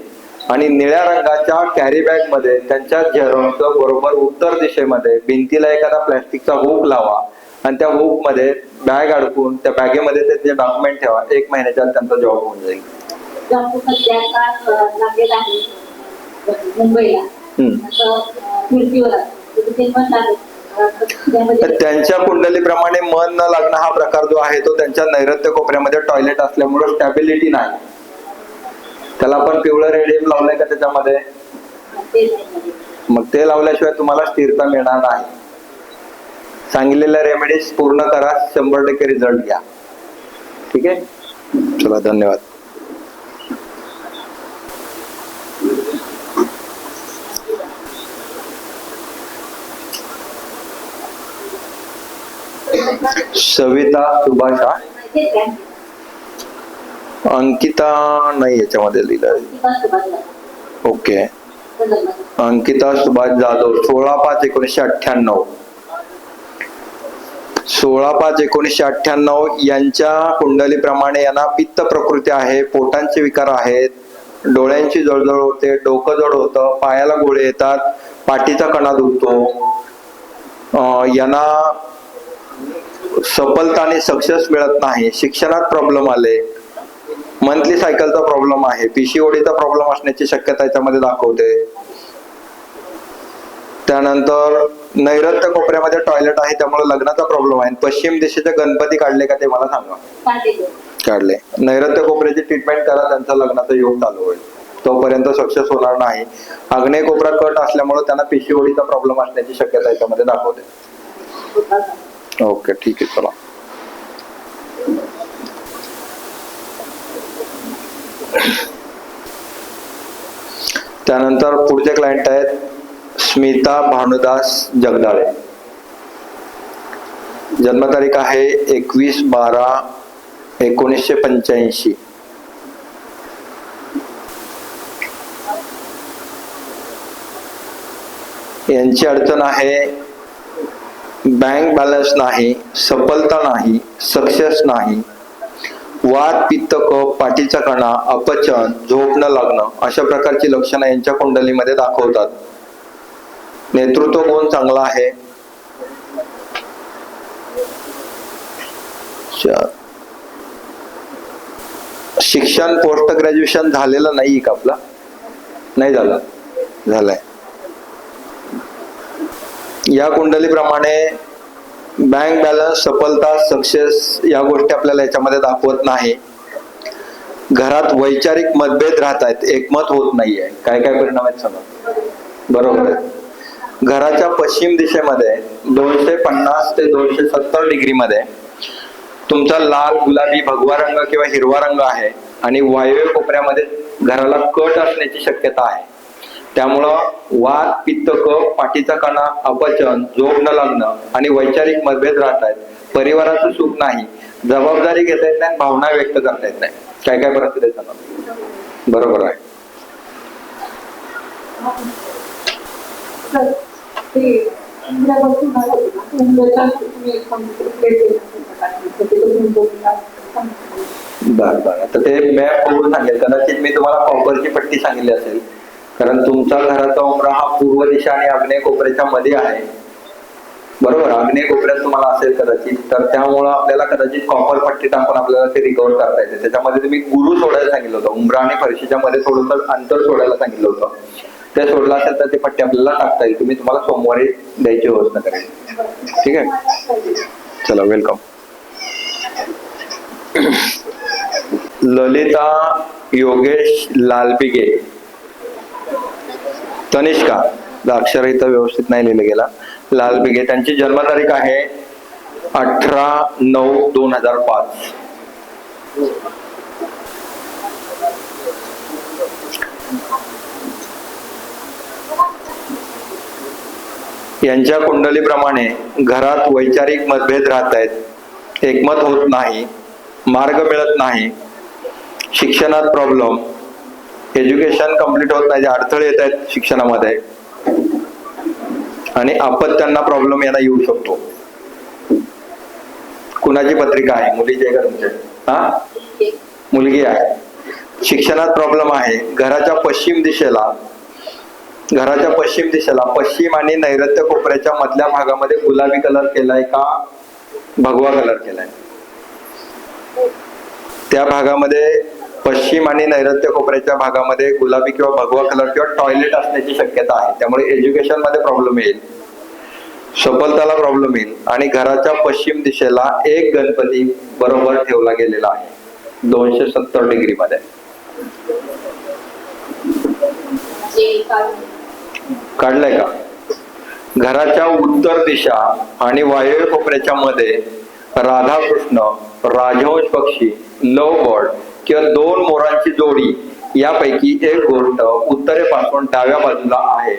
आणि निळ्या रंगाच्या कॅरी बॅग मध्ये त्यांच्या झेरॉक्स बरोबर उत्तर दिशेमध्ये भिंतीला एखादा प्लॅस्टिकचा हुक लावा आणि त्या हुक मध्ये बॅग अडकून त्या बॅगेमध्ये त्यांचे डॉक्युमेंट ठेवा. 1 महिन्याच्या त्यांचा जॉब होऊन जाईल. त्यांच्या कुंडलीप्रमाणे मन न लागणं हा प्रकार जो आहे तो त्यांच्या नैऋत्य कोपऱ्यामध्ये टॉयलेट असल्यामुळे स्टॅबिलिटी नाही. त्याला आपण पिवळं रेडियम लावलंय का त्याच्यामध्ये? मग ते लावल्याशिवाय तुम्हाला स्थिरता मिळणार नाही. सांगितलेल्या रेमेडीज पूर्ण करा, 100% रिझल्ट घ्या. ठीक आहे, चला, धन्यवाद. सविता सुभाष, अंकिता नाही याच्यामध्ये लिहिलं. ओके, अंकिता सुभाष जाधव 16/5/1998. 16/5/1998 यांच्या कुंडलीप्रमाणे यांना पित्त प्रकृती आहे, पोटांचे विकार आहेत, डोळ्यांची जळजळ होते, डोकं जड होतं, पायाला गोळे येतात, पाठीचा कणा दुखतो, यांना सफलता आणि सक्सेस मिळत नाही, शिक्षणात प्रॉब्लेम आले, मंथली सायकलचा प्रॉब्लेम आहे, पीसीओडीचा प्रॉब्लेम असण्याची शक्यता याच्यामध्ये दाखवते. त्यानंतर नैऋत्य कोपऱ्यामध्ये टॉयलेट आहे त्यामुळे लग्नाचा प्रॉब्लेम आहे. पश्चिम दिशेचे गणपती काढले का ते मला सांगा. काढले. नैऋत्य कोपऱ्याची ट्रीटमेंट करा, त्यांचा लग्नाचा योग चालू होईल. तोपर्यंत सक्सेस होणार नाही. आग्नेय कोपरा कट असल्यामुळे त्यांना पीसीओडीचा प्रॉब्लेम असण्याची शक्यता याच्यामध्ये दाखवते. ओके, ठीक आहे, चला. त्यानंतर पुढचे क्लायंट आहेत स्मिता भानुदास जगदाळे. जन्मतारीख आहे 21/12/1985. यांची अडचण आहे बँक बॅलन्स नाही, सफलता नाही, सक्सेस नाही, वात, पित्त, कफ, पाठीचा कणा, अपचन, झोप न लागणं अशा प्रकारची लक्षणं यांच्या कुंडलीमध्ये दाखवतात. नेतृत्व गुण चांगला आहे. शिक्षण पोस्ट ग्रॅज्युएशन झालेलं नाही का आपला? नाही झालं, झालंय. या कुंडलीप्रमाणे बँक बॅलन्स, सफलता, सक्सेस या गोष्टी आपल्याला याच्यामध्ये दाखवत नाही. घरात वैचारिक मतभेद राहत आहेत, एकमत होत नाहीये. काय काय परिणाम आहेत सांगा. बरोबर आहे. घराच्या पश्चिम दिशेमध्ये 250 ते 270 डिग्री मध्ये तुमचा लाल, गुलाबी, भगवा रंग किंवा हिरवा रंग आहे आणि वायव्य कोपऱ्यामध्ये घराला कट असण्याची शक्यता आहे. त्यामुळं वात, पित्त, कफ, पाठीचा कणा, अपचन, झोप न लागणं आणि वैचारिक मतभेद राहत आहेत. परिवाराचं सुख नाही, जबाबदारी घेता येत नाही, भावना व्यक्त करता येत नाही. काय काय परिस्थिती सांगा. बरोबर आहे. बर बर, आता ते मॅप बघून सांगेल. कदाचित मी तुम्हाला कॉपरची पट्टी सांगितली असेल, कारण तुमचा घराचा उंबरा हा पूर्व दिशा आणि आग्नेय कोपऱ्याच्या मध्ये आहे. बरोबर, आग्नेय कोपऱ्यात तुम्हाला असेल कदाचित, तर त्यामुळं आपल्याला कदाचित कॉपर पट्टी टाकून आपल्याला ते रिकव्हर करता येते. त्याच्यामध्ये तुम्ही गुरु सोडायला सांगितलं होतं, उंबरा आणि फरशीच्या मध्ये थोडंसं अंतर सोडायला सांगितलं होतं. ते सोडलं असेल तर ती पट्टी आपल्याला टाकता येईल. तुम्ही तुम्हाला सोमवारी द्यायची व्यवस्था करेल. ठीक आहे, चला, वेलकम. ललिता योगेश लालपिगे, तनिष्का, अक्षर इथं व्यवस्थित नाही लिहिलं गेला, लालपिगे. त्यांची जन्मतारीख आहे 18/9/2005. यांच्या कुंडलीप्रमाणे घरात वैचारिक मतभेद राहत आहेत, एकमत होत नाही, मार्ग मिळत नाही, शिक्षणात प्रॉब्लेम, एज्युकेशन कम्प्लीट होत नाही, अडथळे येत आहेत शिक्षणामध्ये आणि अपत्यांना प्रॉब्लेम यांना येऊ शकतो. कुणाची पत्रिका आहे? मुलीची आहे का तुमच्या? हा, मुलगी आहे. शिक्षणात प्रॉब्लेम आहे. घराच्या पश्चिम दिशेला पश्चिम आणि नैऋत्य कोपऱ्याच्या मधल्या भागामध्ये गुलाबी कलर केलाय का भगवा कलर केलाय? त्या भागामध्ये, पश्चिम आणि नैऋत्य कोपऱ्याच्या भागामध्ये गुलाबी किंवा भगवा कलर किंवा टॉयलेट असण्याची शक्यता आहे. त्यामुळे एज्युकेशन मध्ये प्रॉब्लेम येईल, सफलताला प्रॉब्लेम येईल. आणि घराच्या पश्चिम दिशेला एक गणपती बरोबर ठेवला गेलेला आहे 270 डिग्री मध्ये. काढलंय का? घराच्या उत्तर दिशा आणि वायव्य कोपऱ्याच्या मध्ये राधाकृष्ण, राजहंस पक्षी, लव बर्ड किंवा 2 मोरांची जोडी यापैकी एक गोष्ट उत्तरेपासून डाव्या बाजूला आहे.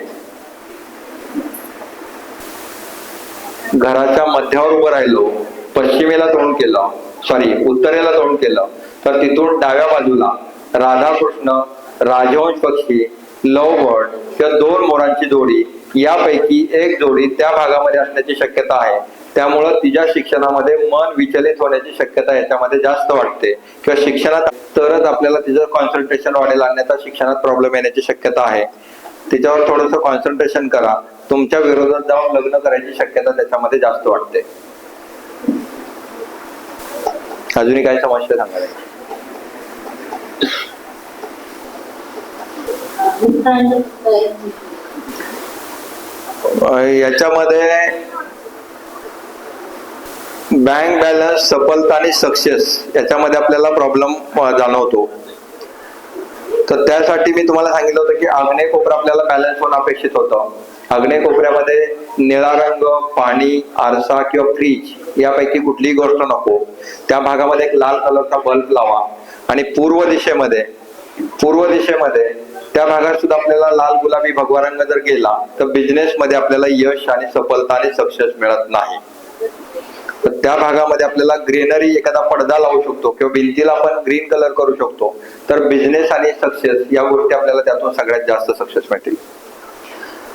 घराच्या मध्यावर उभं राहिलो पश्चिमेला तोंड केलं, उत्तरेला तोंड केलं, तर तिथून डाव्या बाजूला राधाकृष्ण, राजहंस पक्षी, लवबर्ड किंवा 2 मोरांची जोडी यापैकी एक जोडी त्या भागामध्ये असण्याची शक्यता आहे. त्यामुळं तिच्या शिक्षणामध्ये मन विचलित होण्याची शक्यता याच्यामध्ये जास्त वाटते, किंवा शिक्षणात तरच आपल्याला तिचं कॉन्सन्ट्रेशन वाढेल, अन्यथा शिक्षणात प्रॉब्लेम येण्याची शक्यता आहे. तिच्यावर थोडंसं कॉन्सन्ट्रेशन करा. तुमच्या विरोधात जाऊन लग्न करायची शक्यता त्याच्यामध्ये जास्त वाटते. अजूनही काही समस्या सांगायला? याच्यामध्ये बँक बॅलन्स, सफलता आणि सक्सेस याच्यामध्ये आपल्याला प्रॉब्लेम जाणवतो. तर त्यासाठी मी तुम्हाला सांगितलं होतं की आग्नेय कोपरा आपल्याला बॅलन्स होणं अपेक्षित होतं. आग्नेय कोपऱ्यामध्ये निळा रंग, पाणी, आरसा किंवा फ्रीज यापैकी कुठलीही गोष्ट नको. त्या भागामध्ये एक लाल कलरचा बल्ब लावा. आणि पूर्व दिशेमध्ये त्या भागात सुद्धा आपल्याला लाल गुलाबी भगवा रंग जर गेला तर बिझनेस मध्ये आपल्याला यश आणि सफलता आणि सक्सेस मिळत नाही. तर त्या भागामध्ये आपल्याला ग्रीनरी, एखादा पडदा लावू शकतो किंवा भिंतीला आपण ग्रीन कलर करू शकतो. तर बिझनेस आणि सक्सेस या गोष्टी आपल्याला त्यातून सगळ्यात जास्त सक्सेस मिळतील.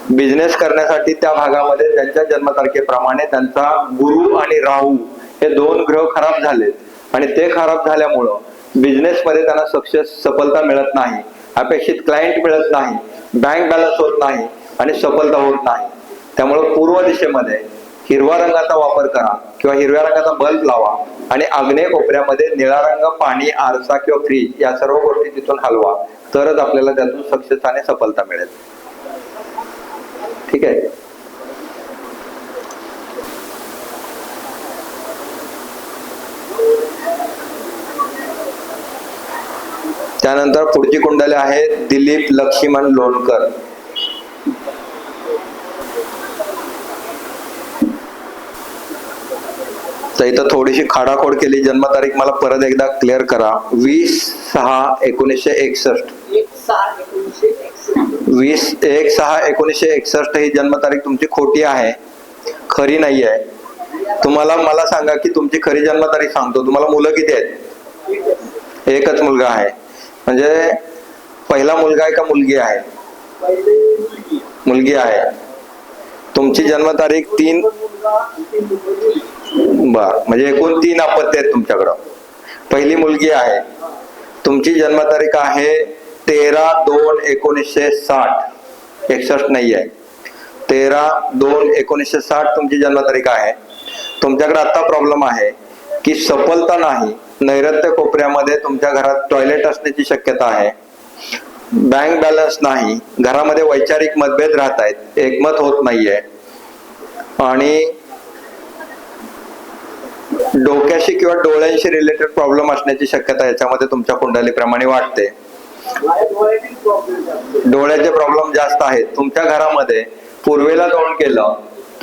बिझनेस करण्यासाठी त्या भागामध्ये त्यांच्या जन्मतारखेप्रमाणे त्यांचा गुरु आणि राहू हे 2 ग्रह खराब झालेत, आणि ते खराब झाल्यामुळं बिझनेस मध्ये त्यांना सक्सेस, सफलता मिळत नाही, अपेक्षित क्लायंट मिळत नाही, बँक बॅलन्स होत नाही आणि सफलता होत नाही. त्यामुळे पूर्व दिशेमध्ये हिरवा रंगाचा वापर करा किंवा हिरव्या रंगाचा बल्ब लावा. आणि आग्नेय कोपऱ्यामध्ये निळा रंग, पाणी, आरसा किंवा फ्रीज या सर्व गोष्टी तिथून हलवा. तरच आपल्याला त्यातून सक्सेस आणि सफलता मिळेल. ठीक आहे. त्यानंतर पुढची कुंडली आहे दिलीप लक्ष्मण लोणकर. तर इथं थोडीशी खाडाखोड केली. जन्मतारीख मला परत एकदा क्लिअर करा. 20/6/1961. 20/1/1961 ही जन्मतारीख तुमची खोटी आहे, खरी नाही आहे. तुम्हाला मला सांगा की तुमची खरी जन्मतारीख सांगतो. तुम्हाला मुलं किती आहेत? एकच मुलगा आहे. म्हणजे पहिला मुलगा आहे का मुलगी आहे? मुलगी आहे. तुमची जन्मतारीख 3 म्हणजे एकूण 3 अपत्य आहेत तुमच्याकडं. पहिली मुलगी आहे. तुमची जन्मतारीख आहे 13/2/1960. 61 नाही आहे. 13/2/1960 तुमची जन्मतारीख आहे. तुमच्याकडे आता प्रॉब्लेम आहे की सफलता नाही. नैऋत्य कोपऱ्यामध्ये तुमच्या घरात टॉयलेट असण्याची शक्यता आहे. बँक बॅलन्स नाही. घरामध्ये वैचारिक मतभेद राहत आहेत, एकमत होत नाहीये. आणि डोक्याशी किंवा डोळ्यांशी रिलेटेड प्रॉब्लेम असण्याची शक्यता याच्यामध्ये तुमच्या कुंडलीप्रमाणे वाटते. डोळ्याचे प्रॉब्लेम जास्त आहेत. तुमच्या घरामध्ये पूर्वेला तोंड केलं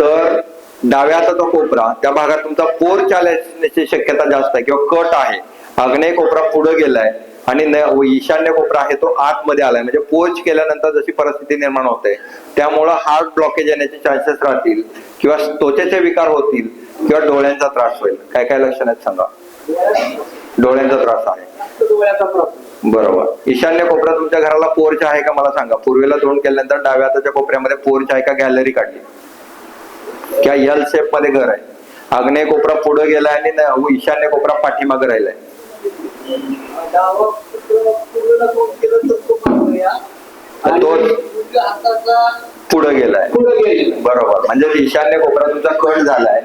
तर डाव्या हाताचा कोपरा त्या भागात तुमचा पोर्च आल्याची शक्यता जास्त आहे किंवा कट आहे. आग्नेय कोपरा पुढे गेलाय आणि ईशान्य कोपरा आहे तो आतमध्ये आलाय. म्हणजे पोर्च केल्यानंतर जशी परिस्थिती निर्माण होते त्यामुळं हार्ट ब्लॉकेज येण्याचे चान्सेस राहतील, किंवा त्वचेचे विकार होतील, किंवा डोळ्यांचा त्रास होईल. काय काय लक्षण आहेत सांगा? डोळ्यांचा त्रास आहे. बरोबर. ईशान्य कोपरा तुमच्या घराला पोर्च आहे का मला सांगा? पूर्वेला तोंड केल्यानंतर डाव्या हाताच्या कोपऱ्यामध्ये पोर्च आहे का? गॅलरी काढली किंवा एल शेप मध्ये घर आहे. आग्नेय कोपरा पुढे गेलाय आणि ईशान्य कोपरा पाठीमागे राहिलाय. तो पुढे गेलाय. बरोबर. म्हणजे ईशान्य कोपरा तुमचा कट झालाय.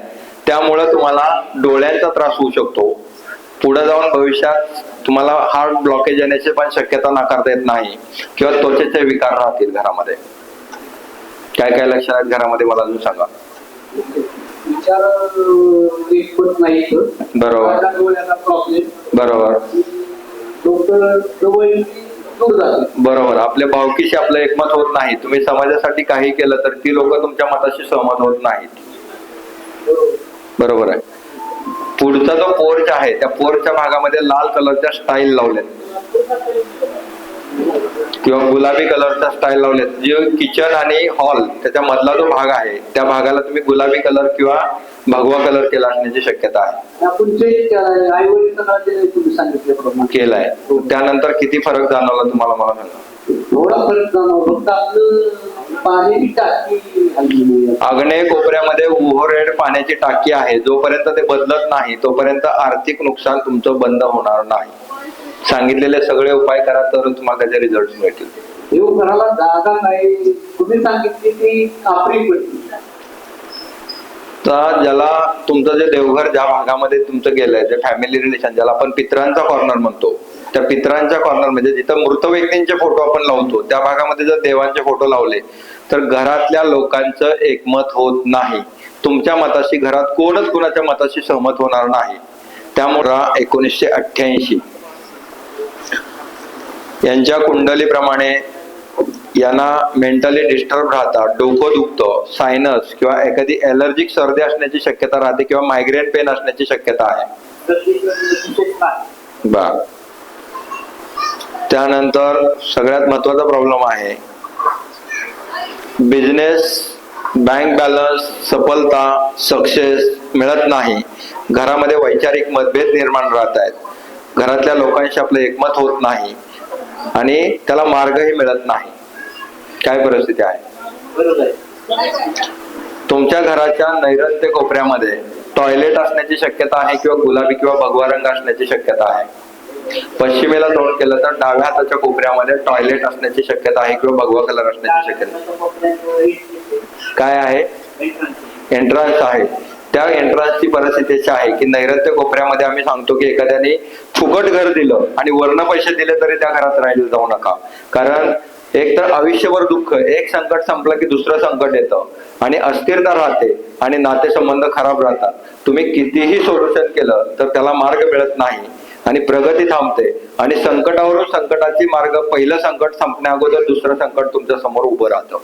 त्यामुळे तुम्हाला डोळ्यांचा त्रास होऊ शकतो. पुढे जाऊन भविष्यात तुम्हाला हार्ट ब्लॉकेज येण्याची पण शक्यता नाकारता येत नाही, किंवा त्वचेचे विकार राहतील घरामध्ये. काय काय लक्षण आहेत घरामध्ये मला अजून सांगा. बरोबर. बरोबर. बरोबर. आपल्या भावकीशी आपलं एकमत होत नाही. तुम्ही समाजासाठी काही केलं तर ती लोक तुमच्या मताशी सहमत होत नाहीत. बरोबर आहे. पुढचा जो पोर्च आहे त्या पोर्चच्या भागामध्ये लाल कलरच्या स्टाईल लावल्यात. किंवा गुलाबी कलरचा स्टाईल लावले, जे किचन आणि हॉल त्याच्या मधला जो भाग आहे त्या भागाला तुम्ही गुलाबी कलर किंवा भगवा कलर केला असण्याची शक्यता आहे. आपण जे आईवडील तुम्ही सांगितलं केलाय. त्यानंतर किती फरक जाणवला तुम्हाला मला सांगा. थोडा फरक जाणवला, फक्त आपलं पाण्याची टाकी हल्ली आग्नेय कोपऱ्यामध्ये ओव्हरहेड पाण्याची टाकी आहे. जोपर्यंत ते बदलत नाही तोपर्यंत आर्थिक नुकसान तुमचं बंद होणार नाही. सांगितलेले सगळे उपाय करा तर तुम्हाला त्याचे रिझल्ट मिळतील. देवघराला जागा नाही, तुम्ही सांगितली ती कापरी पडली. तर ज्याला तुमचं जे देवघर ज्या भागामध्ये तुमचं गेलंय, जे फॅमिली रिलेशन ज्याला आपण पितरांचा कॉर्नर म्हणतो, त्या पितरांच्या कॉर्नर म्हणजे जिथं मृत व्यक्तींचे फोटो आपण लावतो त्या भागामध्ये जर देवांचे फोटो लावले तर घरातल्या लोकांचं एकमत होत नाही. तुमच्या मताशी घरात कोणच कुणाच्या मताशी सहमत होणार नाही. त्यामुळे 1988 यांच्या कुंडलीप्रमाणे यांना मेंटली डिस्टर्ब राहतात, डोकं दुखतं, सायनस किंवा एखादी एलर्जिक सर्दी असण्याची शक्यता राहते किंवा मायग्रेन पेन असण्याची शक्यता आहे. बा त्यानंतर सगळ्यात महत्वाचा प्रॉब्लेम आहे बिझनेस, बँक बॅलन्स, सफलता, सक्सेस मिळत नाही. घरामध्ये वैचारिक मतभेद निर्माण राहत आहेत. घरातल्या लोकांशी आपलं एकमत होत नाही आणि त्याला मार्गही मिळत नाही. काय परिस्थिती आहे? तुमच्या घराच्या नैऋत्य कोपऱ्यामध्ये टॉयलेट असण्याची शक्यता आहे किंवा गुलाबी किंवा भगवा रंग असण्याची शक्यता आहे. पश्चिमेला तोंड केलं तर डाव्या हाताच्या कोपऱ्यामध्ये टॉयलेट असण्याची शक्यता आहे किंवा भगवा कलर असण्याची शक्यता काय आहे? एंट्रन्स आहे. त्या एंट्रन्सची परिस्थिती अशी आहे की नैऋत्य कोपऱ्यामध्ये आम्ही सांगतो की एखाद्याने फुकट घर दिलं आणि वर्ण पैसे दिले तरी त्या घरात राहायला जाऊ नका. कारण एक तर आयुष्यभर दुःख, एक संकट संपलं की दुसरं संकट येतं आणि अस्थिरता राहते आणि नातेसंबंध खराब राहतात. तुम्ही कितीही सोल्युशन केलं तर त्याला मार्ग मिळत नाही आणि प्रगती थांबते आणि संकटावरून संकटाची मार्ग, पहिलं संकट संपण्या अगोदर दुसरं संकट तुमच्या समोर उभं राहतं.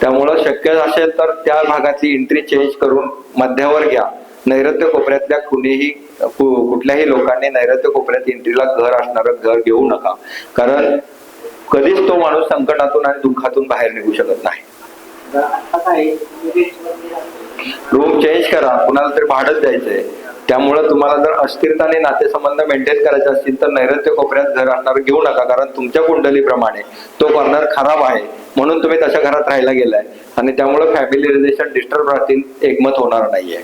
त्यामुळं शक्य असेल तर त्या भागातली एंट्री चेंज करून मध्यावर घ्या. नैऋत्य कोपऱ्यातल्या कुठल्याही लोकांनी नैऋत्य कोपऱ्यात एंट्रीला घर असणारं घर घेऊ नका. कारण कधीच तो माणूस संकटातून आणि दुःखातून बाहेर निघू शकत नाही. रूम चेंज करा, कुणाला तरी भाडंच द्यायचंय. त्यामुळे तुम्हाला जर अस्थिरताने नातेसंबंध मेंटेन करायचे असतील तर नैऋत्य कोपऱ्यात घर असणार घेऊ नका. कारण तुमच्या कुंडलीप्रमाणे तो कॉर्नर खराब आहे म्हणून तुम्ही तशा घरात राहायला गेलाय आणि त्यामुळे फॅमिली रिलेशन डिस्टर्ब राहतील, एकमत होणार नाहीये.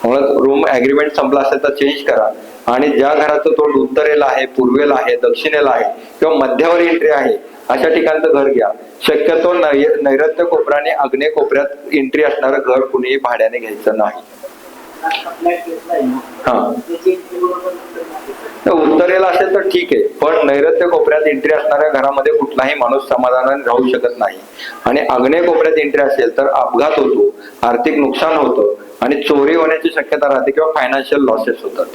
रूम ऍग्रीमेंट संपला असेल तर चेंज करा आणि ज्या घराचं तोंड उत्तरेला आहे, पूर्वेला आहे, दक्षिणेला आहे किंवा मध्यावर एंट्री आहे अशा ठिकाणचं घर घ्या. शक्यतो नैऋत्य कोपऱ्याने आग्नेय कोपऱ्यात एंट्री असणारं घर कुणीही भाड्याने घ्यायचं नाही. उत्तरेला असेल तर ठीक आहे, पण नैऋत्य कोपऱ्यात एंट्री असणाऱ्या घरामध्ये कुठलाही माणूस समाधानाने राहू शकत नाही. आणि आग्नेय कोपऱ्यात एंट्री असेल तर अपघात होतो, आर्थिक नुकसान होतं आणि चोरी होण्याची शक्यता राहते किंवा फायनान्शियल लॉसेस होतात.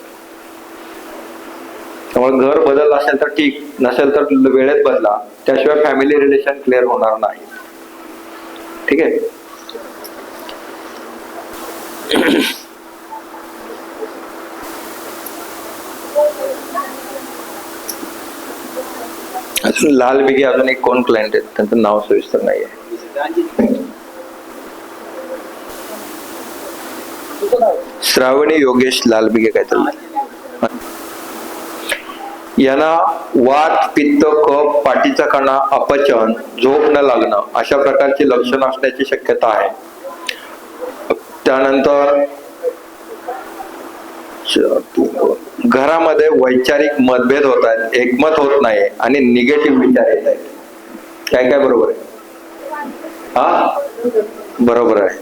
त्यामुळे घर बदललं असेल तर ठीक, नसेल तर वेळेत बदला, त्याशिवाय फॅमिली रिलेशन क्लिअर होणार नाही. ठीक आहे. अजून लाल बिगे अजून एक कोण क्लायंट आहेत त्यांचं नाव सविस्तर नाहीये. श्रावणी योगेश लालबिगे काहीतरी. यांना वात, पित्त, कफ, पाठीचा कणा, अपचन, झोप न लागणं अशा प्रकारची लक्षणं असण्याची शक्यता आहे. त्यानंतर घरामध्ये वैचारिक मतभेद होत आहेत, एकमत होत नाही आणि निगेटिव्ह विचार येत आहेत. काय काय बरोबर आहे? हा बरोबर आहे.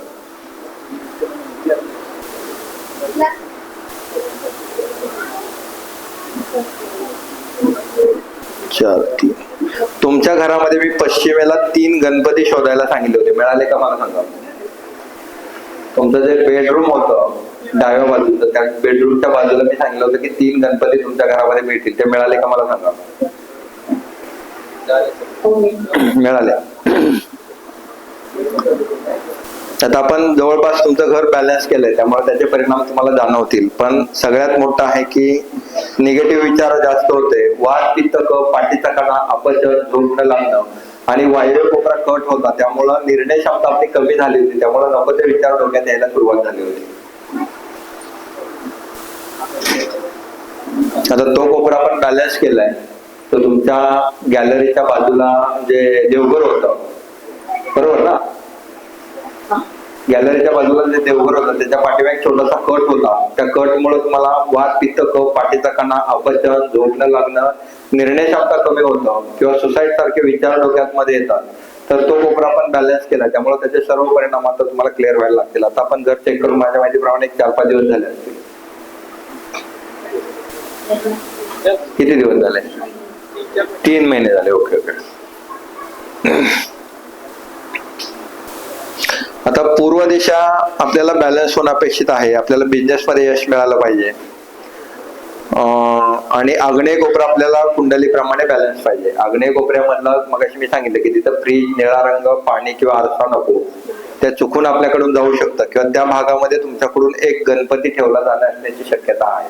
तुमच्या घरामध्ये मी पश्चिमेला 3 गणपती शोधायला सांगितले होते, मिळाले का मला सांगा. तुमचं जे बेडरूम होतं डाव्या बाजूचं, त्या बेडरूमच्या बाजूला मी सांगितलं होतं की 3 गणपती तुमच्या घरामध्ये मिळतील, ते मिळाले का मला सांगा. मिळाले. आता आपण जवळपास तुमचं घर बॅलन्स केलंय त्यामुळे त्याचे परिणाम तुम्हाला जाणवतील. पण सगळ्यात मोठा आहे की निगेटिव्ह विचार जास्त होते, वात पित्त कफ, पाठीचा कणा, अपचन, झोप न लागणं आणि वायव्य कोपरा कट होता, त्यामुळं निर्णय क्षमता आपली कमी झाली होती, त्यामुळे नको ते विचार डोक्यात यायला सुरुवात झाली होती. आता तो कोपरा पण बॅलन्स केलाय. तर तुमच्या गॅलरीच्या बाजूला जे देवघर होतं, बरोबर ना, गॅलरीच्या बाजूला जे देवघर होतं त्याच्या पाठीमागे एक छोटासा कट होता. त्या कटमुळे तुम्हाला वात पित्त कफ, पाठीचा कणा, अपचन, झोप न लागणं, निर्णय क्षमता कमी होतं किंवा सुसाईड सारखे विचार डोक्यात मध्ये येतात. तर तो कोपरा पण बॅलन्स केला, त्यामुळे त्याचे सर्व परिणाम आता तुम्हाला क्लिअर व्हायला लागतील. आता आपण जर चेक करून माझ्या माहितीप्रमाणे 4-5 दिवस झाले असतील. किती दिवस झाले? 3 महिने झाले. Okay okay. आता पूर्व दिशा आपल्याला बॅलन्स होणं अपेक्षित आहे. आपल्याला बिझनेस मध्ये यश मिळालं पाहिजे आणि आग्नेय कोपरा आपल्याला कुंडलीप्रमाणे बॅलन्स पाहिजे. आग्नेय कोपऱ्यामधलं मगाशी मी सांगितलं की तिथं फ्रीज, निळा रंग, पाणी किंवा आरसा नको. त्या चुकून आपल्याकडून जाऊ शकतं किंवा त्या भागामध्ये तुमच्याकडून एक गणपती ठेवला जाणार असण्याची शक्यता आहे.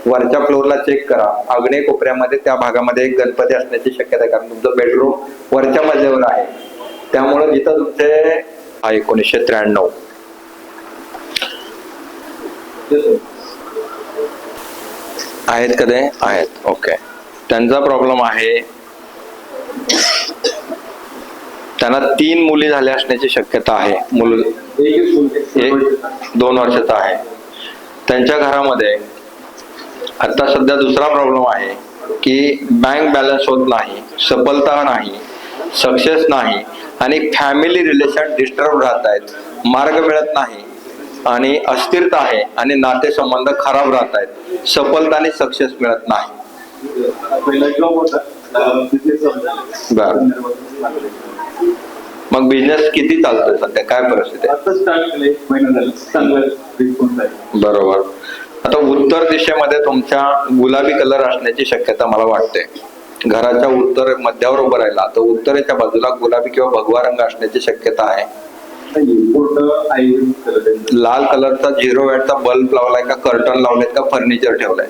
वरच्या फ्लोअरला चेक करा, आग्नेय कोपऱ्यामध्ये त्या भागामध्ये एक गणपती असण्याची शक्यता आहे, कारण तुमचं बेडरूम वरच्या मजल्यावर आहे. त्यामुळे जिथं तुमचे 1993 आहेत का ते आहेत? ओके. त्यांचा प्रॉब्लेम आहे, त्यांना 3 मुली झाल्या असण्याची शक्यता आहे. 2 वर्षाचा आहे. त्यांच्या घरामध्ये आता सध्या दुसरा प्रॉब्लेम आहे की बँक बॅलन्स होत नाही, सफलता नाही, सक्सेस नाही आणि फॅमिली रिलेशन डिस्टर्ब राहत आहेत, मार्ग मिळत नाही आणि अस्थिरता आहे आणि नातेसंबंध खराब राहत आहेत, सफलता आणि सक्सेस मिळत नाही. बर, मग बिझनेस किती चालतोय सध्या, काय परिस्थिती आहे? बरोबर. आता उत्तर दिशेमध्ये तुमच्या गुलाबी कलर असण्याची शक्यता मला वाटते. घराच्या उत्तर मध्यावर उभं राहिला तर उत्तरेच्या बाजूला गुलाबी किंवा भगवा रंग असण्याची शक्यता आहे. लाल कलरचा 0 वॅटचा बल्ब लावलाय का, कर्टन लावलेत का, फर्निचर ठेवलंय?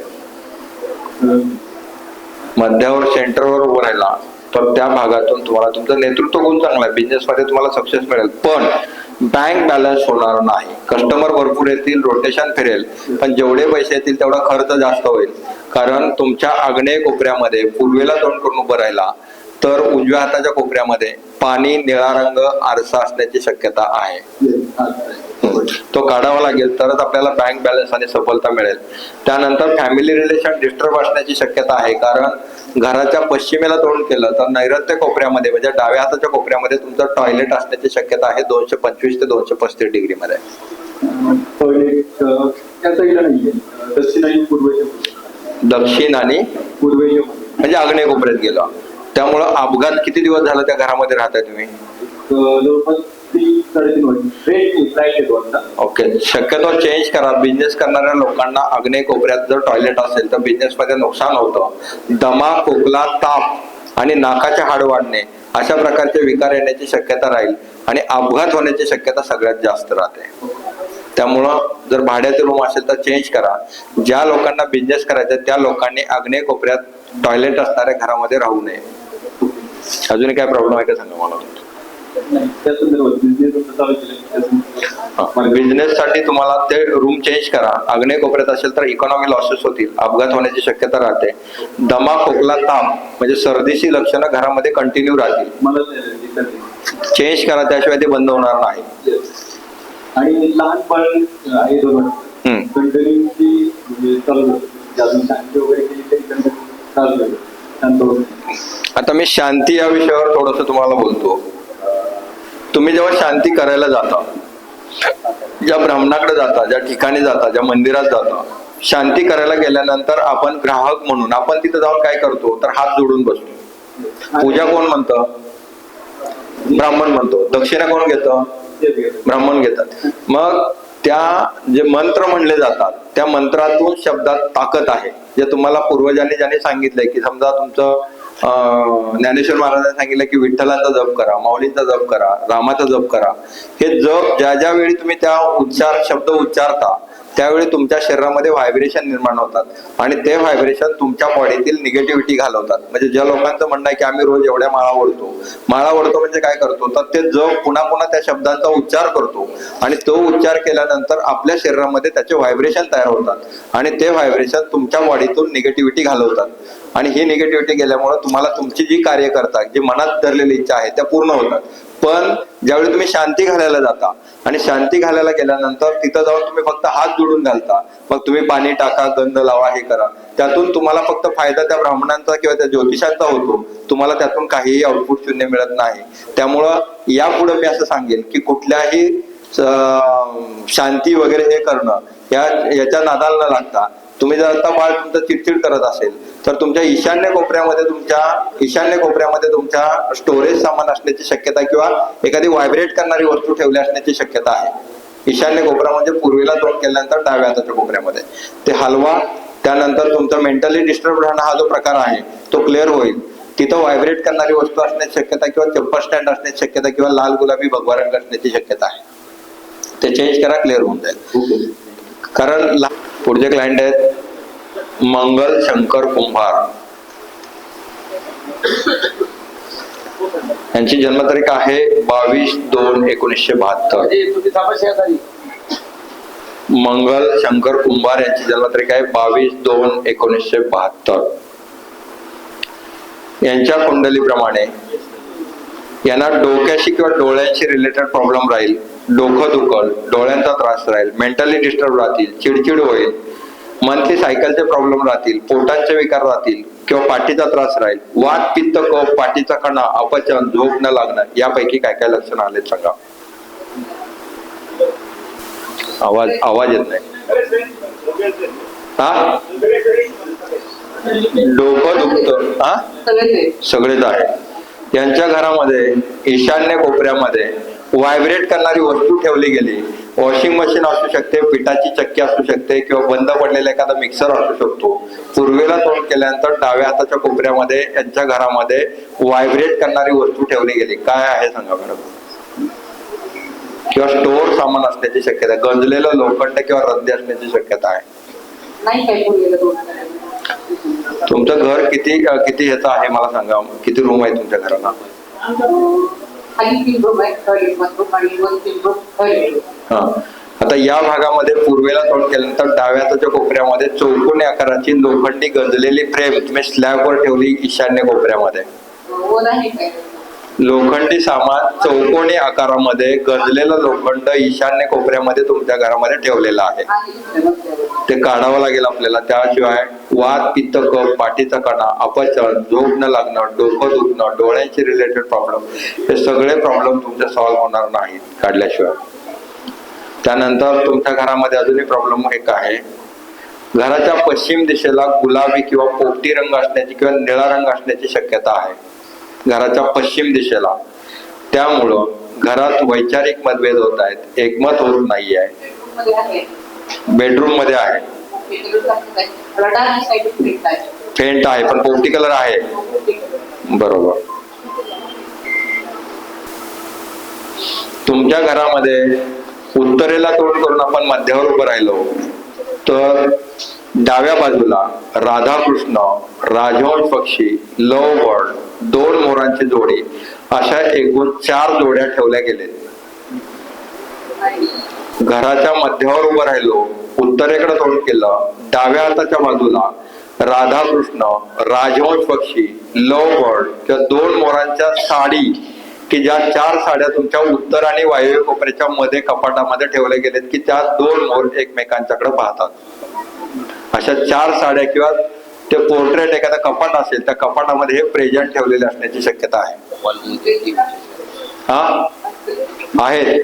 मध्यावर सेंटरवर उभं राहिला तर त्या भागातून तुम्हाला तुमचं नेतृत्व गुण चांगला आहे, बिझनेस मध्ये तुम्हाला सक्सेस मिळेल, पण बँक बॅलन्स होणार नाही. कस्टमर भरपूर येतील, रोटेशन फिरेल, पण जेवढे पैसे येतील तेवढा खर्च जास्त होईल. कारण तुमच्या आग्नेय कोपऱ्यामध्ये पूर्वेला तोंड करून उभं राहिला तर उजव्या हाताच्या कोपऱ्यामध्ये पाणी, निळा रंग, आरसा असण्याची शक्यता आहे. तो काढावा लागेल तरच आपल्याला बँक बॅलन्स आणि सफलता मिळेल. त्यानंतर फॅमिली रिलेशन डिस्टर्ब असण्याची शक्यता आहे, कारण घराच्या पश्चिमेला तोंड केलं तर नैऋत्य कोपऱ्यामध्ये म्हणजे डाव्या हाताच्या कोपऱ्यामध्ये तुमचं टॉयलेट असण्याची शक्यता आहे 225 ते 235 डिग्री मध्ये. दक्षिण आणि पूर्वेच्या म्हणजे आग्नेय कोपऱ्यात गेला. त्यामुळं अपघात किती दिवस झाला त्या घरामध्ये राहताय तुम्ही? ओके. शक्यतो चेंज करा. बिझनेस करणाऱ्या लोकांना आग्नेय कोपऱ्यात जर टॉयलेट असेल तर बिझनेस मध्ये नुकसान होतं. दमा, खोकला, ताप आणि नाकाचे हाड वाढणे अशा प्रकारचे विकार येण्याची शक्यता राहील आणि अपघात होण्याची शक्यता सगळ्यात जास्त राहते. त्यामुळं जर भाड्याचे रूम असेल तर चेंज करा. ज्या लोकांना बिझनेस करायचा त्या लोकांनी आग्नेय कोपऱ्यात टॉयलेट असणाऱ्या घरामध्ये राहू नये. अजूनही काय प्रॉब्लेम आहे का सांगा मला. बिझनेस साठी तुम्हाला ते रूम चेंज करा. आग्नेय कोपऱ्यात असेल तर इकॉनॉमी लॉसेस होतील, अपघात होण्याची शक्यता राहते. दमा, खोकला, ताप म्हणजे सर्दीची लक्षणं घरामध्ये कंटिन्यू राहतील. चेंज करा, त्याशिवाय ते बंद होणार नाही. आणि लहान बाळ आहे आता मी शांती या विषयावर थोडस तुम्हाला बोलतो. तुम्ही जेव्हा शांती करायला जाता, ज्या ब्राह्मणाकडे जाता, ज्या ठिकाणी जाता, ज्या मंदिरात जाता, शांती करायला गेल्यानंतर आपण ग्राहक म्हणून आपण तिथे जाऊन काय करतो तर हात जोडून बसतो. पूजा कोण म्हणतं? ब्राह्मण म्हणतो. दक्षिणा कोण घेतं? ब्राह्मण घेतात. मग त्या जे मंत्र म्हणले जातात त्या मंत्रातून शब्दात ताकद आहे. जे तुम्हाला पूर्वजांनी ज्यांनी सांगितलंय की समजा तुमचं ज्ञानेश्वर महाराजांनी सांगितलं की विठ्ठलाचा जप करा, माऊलींचा जप करा, रामाचा जप करा. हे जप ज्या ज्या वेळी तुम्ही त्या शब्द उच्चारता त्यावेळी तुमच्या शरीरामध्ये व्हायब्रेशन निर्माण होतात आणि ते व्हायब्रेशन तुमच्या बॉडीतील निगेटिव्हिटी घालवतात. म्हणजे ज्या लोकांचं म्हणणं आहे की आम्ही रोज एवढ्या माळा ओढतो म्हणजे काय करतो, तर ते जग पुन्हा पुन्हा त्या शब्दांचा उच्चार करतो आणि तो उच्चार केल्यानंतर आपल्या शरीरामध्ये त्याचे व्हायब्रेशन तयार होतात आणि ते व्हायब्रेशन तुमच्या बॉडीतून निगेटिव्हिटी घालवतात आणि ही निगेटिव्हिटी गेल्यामुळे तुम्हाला तुमची जी कार्य करता, जी मनात धरलेली इच्छा आहे त्या पूर्ण होतात. पण ज्यावेळी तुम्ही शांती घालायला जाता आणि शांती घालायला गेल्यानंतर तिथं जाऊन तुम्ही फक्त हात जोडून घालता, मग तुम्ही पाणी टाका, गंध लावा, हे करा, त्यातून तुम्हाला फक्त फायदा त्या ब्राह्मणांचा किंवा त्या ज्योतिषांचा होतो, तुम्हाला त्यातून काहीही आउटपुट शून्य मिळत नाही. त्यामुळं यापुढे मी असं सांगेन की कुठल्याही शांती वगैरे हे करणं याच्या नादाला न लागता तुम्ही जर आता बाळ तुमचं चिडचिड करत असेल तर तुमच्या ईशान्य कोपऱ्यामध्ये तुमच्या स्टोरेज सामान असण्याची शक्यता किंवा एखादी व्हायब्रेट करणारी वस्तू ठेवली असण्याची शक्यता आहे. ईशान्य कोपरा म्हणजे पूर्वेला तोंड केल्यानंतर डाव्या हाताच्या कोपऱ्यामध्ये ते हलवा. त्यानंतर तुमचा मेंटली डिस्टर्ब राहणं हा जो प्रकार आहे तो क्लिअर होईल. तिथं व्हायब्रेट करणारी वस्तू असण्याची शक्यता किंवा चप्पल स्टँड असण्याची शक्यता किंवा लाल गुलाबी भगवा रंग असण्याची शक्यता आहे. ते चेंज करा, क्लिअर होऊन जाईल. कारण पुढचे क्लायंट आहेत मंगल शंकर कुंभार. यांची जन्मतारीख आहे 22/2/1972. मंगल शंकर कुंभार यांची जन्मतारीख आहे 22/2/1972. यांच्या कुंडलीप्रमाणे यांना डोक्याशी किंवा डोळ्यांशी रिलेटेड प्रॉब्लेम राहील, डोकं दुखल, डोळ्यांचा त्रास राहील, मेंटली डिस्टर्ब राहतील, चिडचिड होईल, मंथली सायकलचे प्रॉब्लेम राहतील, पोटाचे विकार राहतील किंवा पाठीचा त्रास राहील, वात पित्त कफ, पाठीचा कणा, अपचन, झोप न लागणं, यापैकी काय काय लक्षण आले सांगा. आवाज येत नाही. हा, डोकं दुखतं, हा सगळेच आहे. यांच्या घरामध्ये ईशान्य कोपऱ्यामध्ये व्हायब्रेट करणारी वस्तू ठेवली गेली. वॉशिंग मशीन असू शकते, पिठाची चक्की असू शकते किंवा बंद पडलेला एखादा मिक्सर असू शकतो. पूर्वेला तोंड केल्यानंतर डाव्या हाताच्या कोपऱ्यामध्ये यांच्या घरामध्ये व्हायब्रेट करणारी वस्तू ठेवली गेली. काय आहे सांगा मॅडम. किंवा स्टोअर सामान असण्याची शक्यता, गंजलेलं लोखंड किंवा रद्दी असण्याची शक्यता आहे. तुमचं घर किती ह्याचं आहे मला सांगा. किती रूम आहे तुमच्या घराला. हा, आता या भागामध्ये पूर्वेला तोंड केल्यानंतर डाव्या हाताच्या कोपऱ्यामध्ये चौकोनी आकाराची लोखंडी गंजलेली फ्रेम तुम्ही स्लॅबवर ठेवली. ईशान्य कोपऱ्यामध्ये लोखंडी सामान चौकोनी आकारामध्ये गंजलेलं लोखंड ईशान्य कोपऱ्यामध्ये तुमच्या घरामध्ये ठेवलेलं आहे. ते काढावं लागेल आपल्याला. त्याशिवाय वात पित्त कफ, पाठीचा कणा, अपचन, झोप न लागणं, डोकं दुखणं, डोळ्यांची रिलेटेड प्रॉब्लेम, हे सगळे प्रॉब्लेम तुमचे सॉल्व्ह होणार नाहीत काढल्याशिवाय. त्यानंतर तुमच्या घरामध्ये अजूनही प्रॉब्लेम एक आहे. घराच्या पश्चिम दिशेला गुलाबी किंवा पोपटी रंग असण्याची किंवा निळा रंग असण्याची शक्यता आहे घराच्या पश्चिम दिशेला. त्यामुळं घरात वैचारिक मतभेद होत आहेत, एकमत होत नाही आहे. बेडरूम मध्ये आहे, फेंट आहे पण पोपटी कलर आहे. बरोबर. तुमच्या घरामध्ये उत्तरेला तोंड करून आपण मध्यावर उभं राहिलो तर डाव्या बाजूला राधाकृष्ण, राजहंस पक्षी, लव बर्ड, 2 मोरांची जोडी, अशा एकूण 4 जोड्या ठेवल्या गेलेत. घराच्या मध्यावर उभं राहिलो, उत्तरेकडे तोंड केलं, डाव्या हाताच्या बाजूला राधाकृष्ण, राजहंस पक्षी, लव बर्ड किंवा 2 मोरांच्या साडी, की ज्या 4 साड्या तुमच्या उत्तर आणि वायव्य कोपऱ्याच्या मध्ये कपाटामध्ये ठेवल्या गेलेत की त्या 2 मोर एकमेकांच्याकडे पाहतात. अशा 4 साड्या किंवा ते पोर्ट्रेट एखादा कपाट असेल त्या कपाटामध्ये हे प्रेझेंट ठेवलेले असण्याची शक्यता आहे. हा आहेत.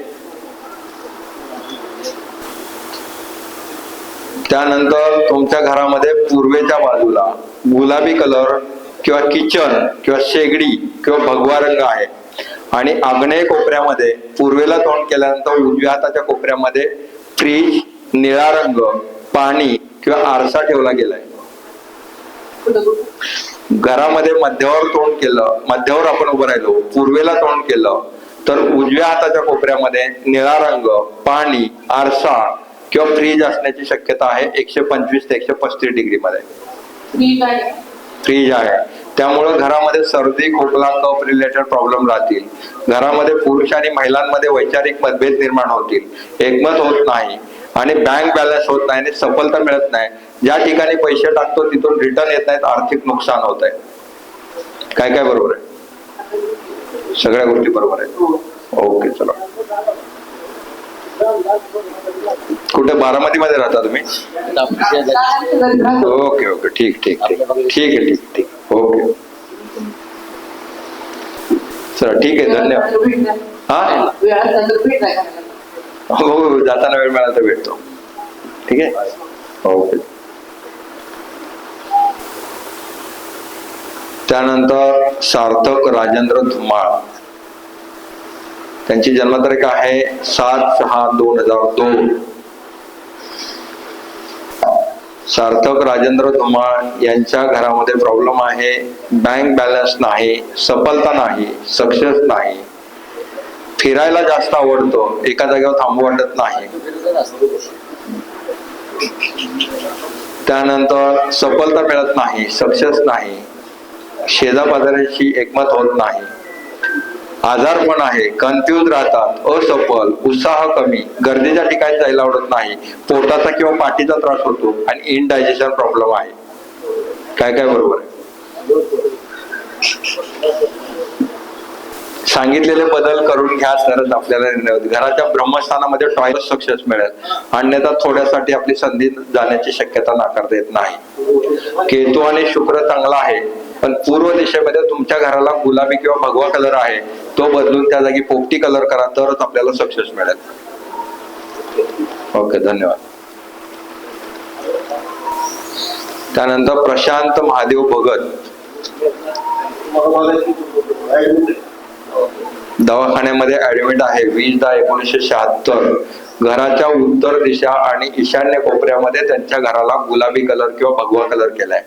त्यानंतर तुमच्या घरामध्ये पूर्वेच्या बाजूला गुलाबी कलर किंवा किचन किंवा शेगडी किंवा भगवा रंग आहे आणि आग्नेय कोपऱ्यामध्ये पूर्वेला तोंड केल्यानंतर उजव्या हाताच्या कोपऱ्यामध्ये फ्रीज, निळा रंग, पाणी किंवा आरसा ठेवला गेलाय. घरामध्ये मध्यावर तोंड केलं, मध्यावर आपण उभं राहिलो, पूर्वेला तोंड केलं तर उजव्या हाताच्या कोपऱ्यामध्ये निळा रंग, पाणी, आरसा किंवा फ्रीज असण्याची शक्यता आहे 125 ते 135 डिग्री मध्ये ठीक आहे. फ्रीज आहे. त्यामुळं घरामध्ये सर्दी, खोकला, कफ रिलेटेड प्रॉब्लेम राहतील. घरामध्ये पुरुष आणि महिलांमध्ये वैचारिक मतभेद निर्माण होतील. एकमत होत नाही आणि बँक बॅलन्स होत नाही आणि सफलता मिळत नाही. ज्या ठिकाणी पैसे टाकतो तिथून रिटर्न येत नाहीत, आर्थिक नुकसान होत आहे. काय काय बरोबर आहे? सगळ्या गोष्टी बरोबर आहेत. ओके, चला. कुठे बारामती मध्ये राहता तुम्ही? ओके ओके, ठीक ठीक ठीक ठीक आहे, ठीक ठीक, ओके. चला, ठीक आहे, धन्यवाद. हा, हो, जाताना वेळ मिळाला तर भेटतो. ठीक आहे, ओके. त्यानंतर सार्थक राजेंद्र धुमाळ, त्यांची जन्मतारीख आहे 7/6/2002. सार्थक राजेंद्र धुमाळ यांच्या घरामध्ये प्रॉब्लेम आहे. बँक बॅलन्स नाही, सफलता नाही, सक्सेस नाही. फिरायला जास्त आवडतो, एका जागेवर थांबू वाटत नाही. त्यानंतर सफलता मिळत नाही, सक्सेस नाही. शेजापाजाऱ्यांशी एकमत होत नाही. आजारपण आहे, कन्फ्युज राहतात, असफल, उत्साह कमी, गर्दीच्या ठिकाणी जायला आवडत नाही. पोटाचा किंवा पाठीचा त्रास होतो आणि इनडायजेशन प्रॉब्लेम आहे. काय काय बरोबर आहे? सांगितलेले बदल करून घ्या तरच आपल्याला निर्णय होतो. घराच्या ब्रह्मस्थानामध्ये टॉयलेट सक्सेस मिळेल, अन्यथा थोड्यासाठी आपली संधी जाण्याची शक्यता नाकारता येत नाही. केतू आणि शुक्र चांगला आहे, पण पूर्व दिशेमध्ये तुमच्या घराला गुलाबी किंवा भगवा कलर आहे, तो बदलून त्या जागी पोपटी कलर करा, तरच आपल्याला सक्सेस मिळेल. ओके, धन्यवाद. त्यानंतर प्रशांत महादेव भगत, दवाखान्यामध्ये ऍडमिट आहे, 20/10/1976. घराच्या उत्तर दिशा आणि ईशान्य कोपऱ्यामध्ये त्यांच्या घराला गुलाबी कलर किंवा भगवा कलर केलाय.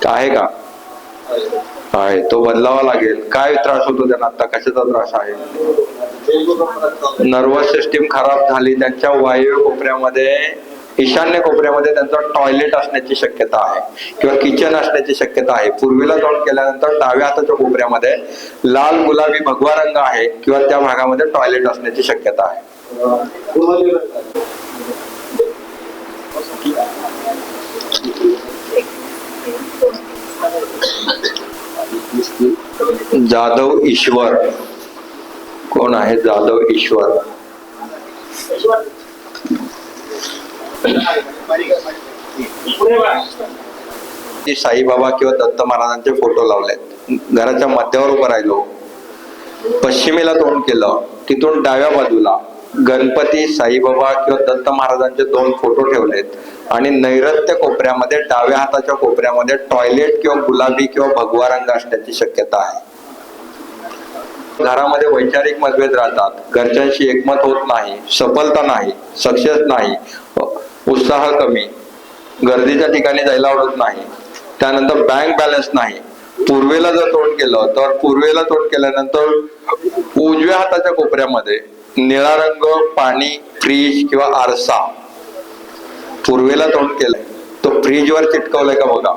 आहे का? आहे, तो बदलावा लागेल. काय त्रास होतो त्यांना आता? कशाचा त्रास आहे? नर्वस सिस्टीम खराब झाली. त्यांच्या वायव्य कोपऱ्यामध्ये, ईशान्य कोपऱ्यामध्ये त्यांचं टॉयलेट असण्याची शक्यता आहे किंवा किचन असण्याची शक्यता आहे. पूर्वेला तोंड केल्यानंतर डाव्या हाताच्या कोपऱ्यामध्ये लाल, गुलाबी, भगवा रंग आहे किंवा त्या भागामध्ये टॉयलेट असण्याची शक्यता आहे. जाधव ईश्वर, कोण आहे जाधव ईश्वर? साईबाबा किंवा दत्त महाराजांचे फोटो लावलेत. घराच्या मध्यावर उभं राहिलो, पश्चिमेला तोंड केलं, तिथून डाव्या बाजूला गणपती, साईबाबा किंवा दत्त महाराजांचे 2 फोटो ठेवलेत आणि नैऋत्य कोपऱ्यामध्ये डाव्या हाताच्या कोपऱ्यामध्ये टॉयलेट किंवा गुलाबी किंवा भगवा रंग असण्याची शक्यता आहे. घरामध्ये वैचारिक मतभेद राहतात, घरच्यांशी एकमत होत नाही, सफलता नाही, सक्सेस नाही, उत्साह कमी, गर्दीच्या ठिकाणी जायला आवडत नाही. त्यानंतर बँक बॅलन्स नाही. पूर्वेला जर तोंड केलं तर पूर्वेला तोंड केल्यानंतर उजव्या हाताच्या कोपऱ्यामध्ये निळा रंग, पाणी, फ्रीज किंवा आरसा. पूर्वेला तोंड केलंय, तो फ्रीजवर चिटकवलाय का बघा.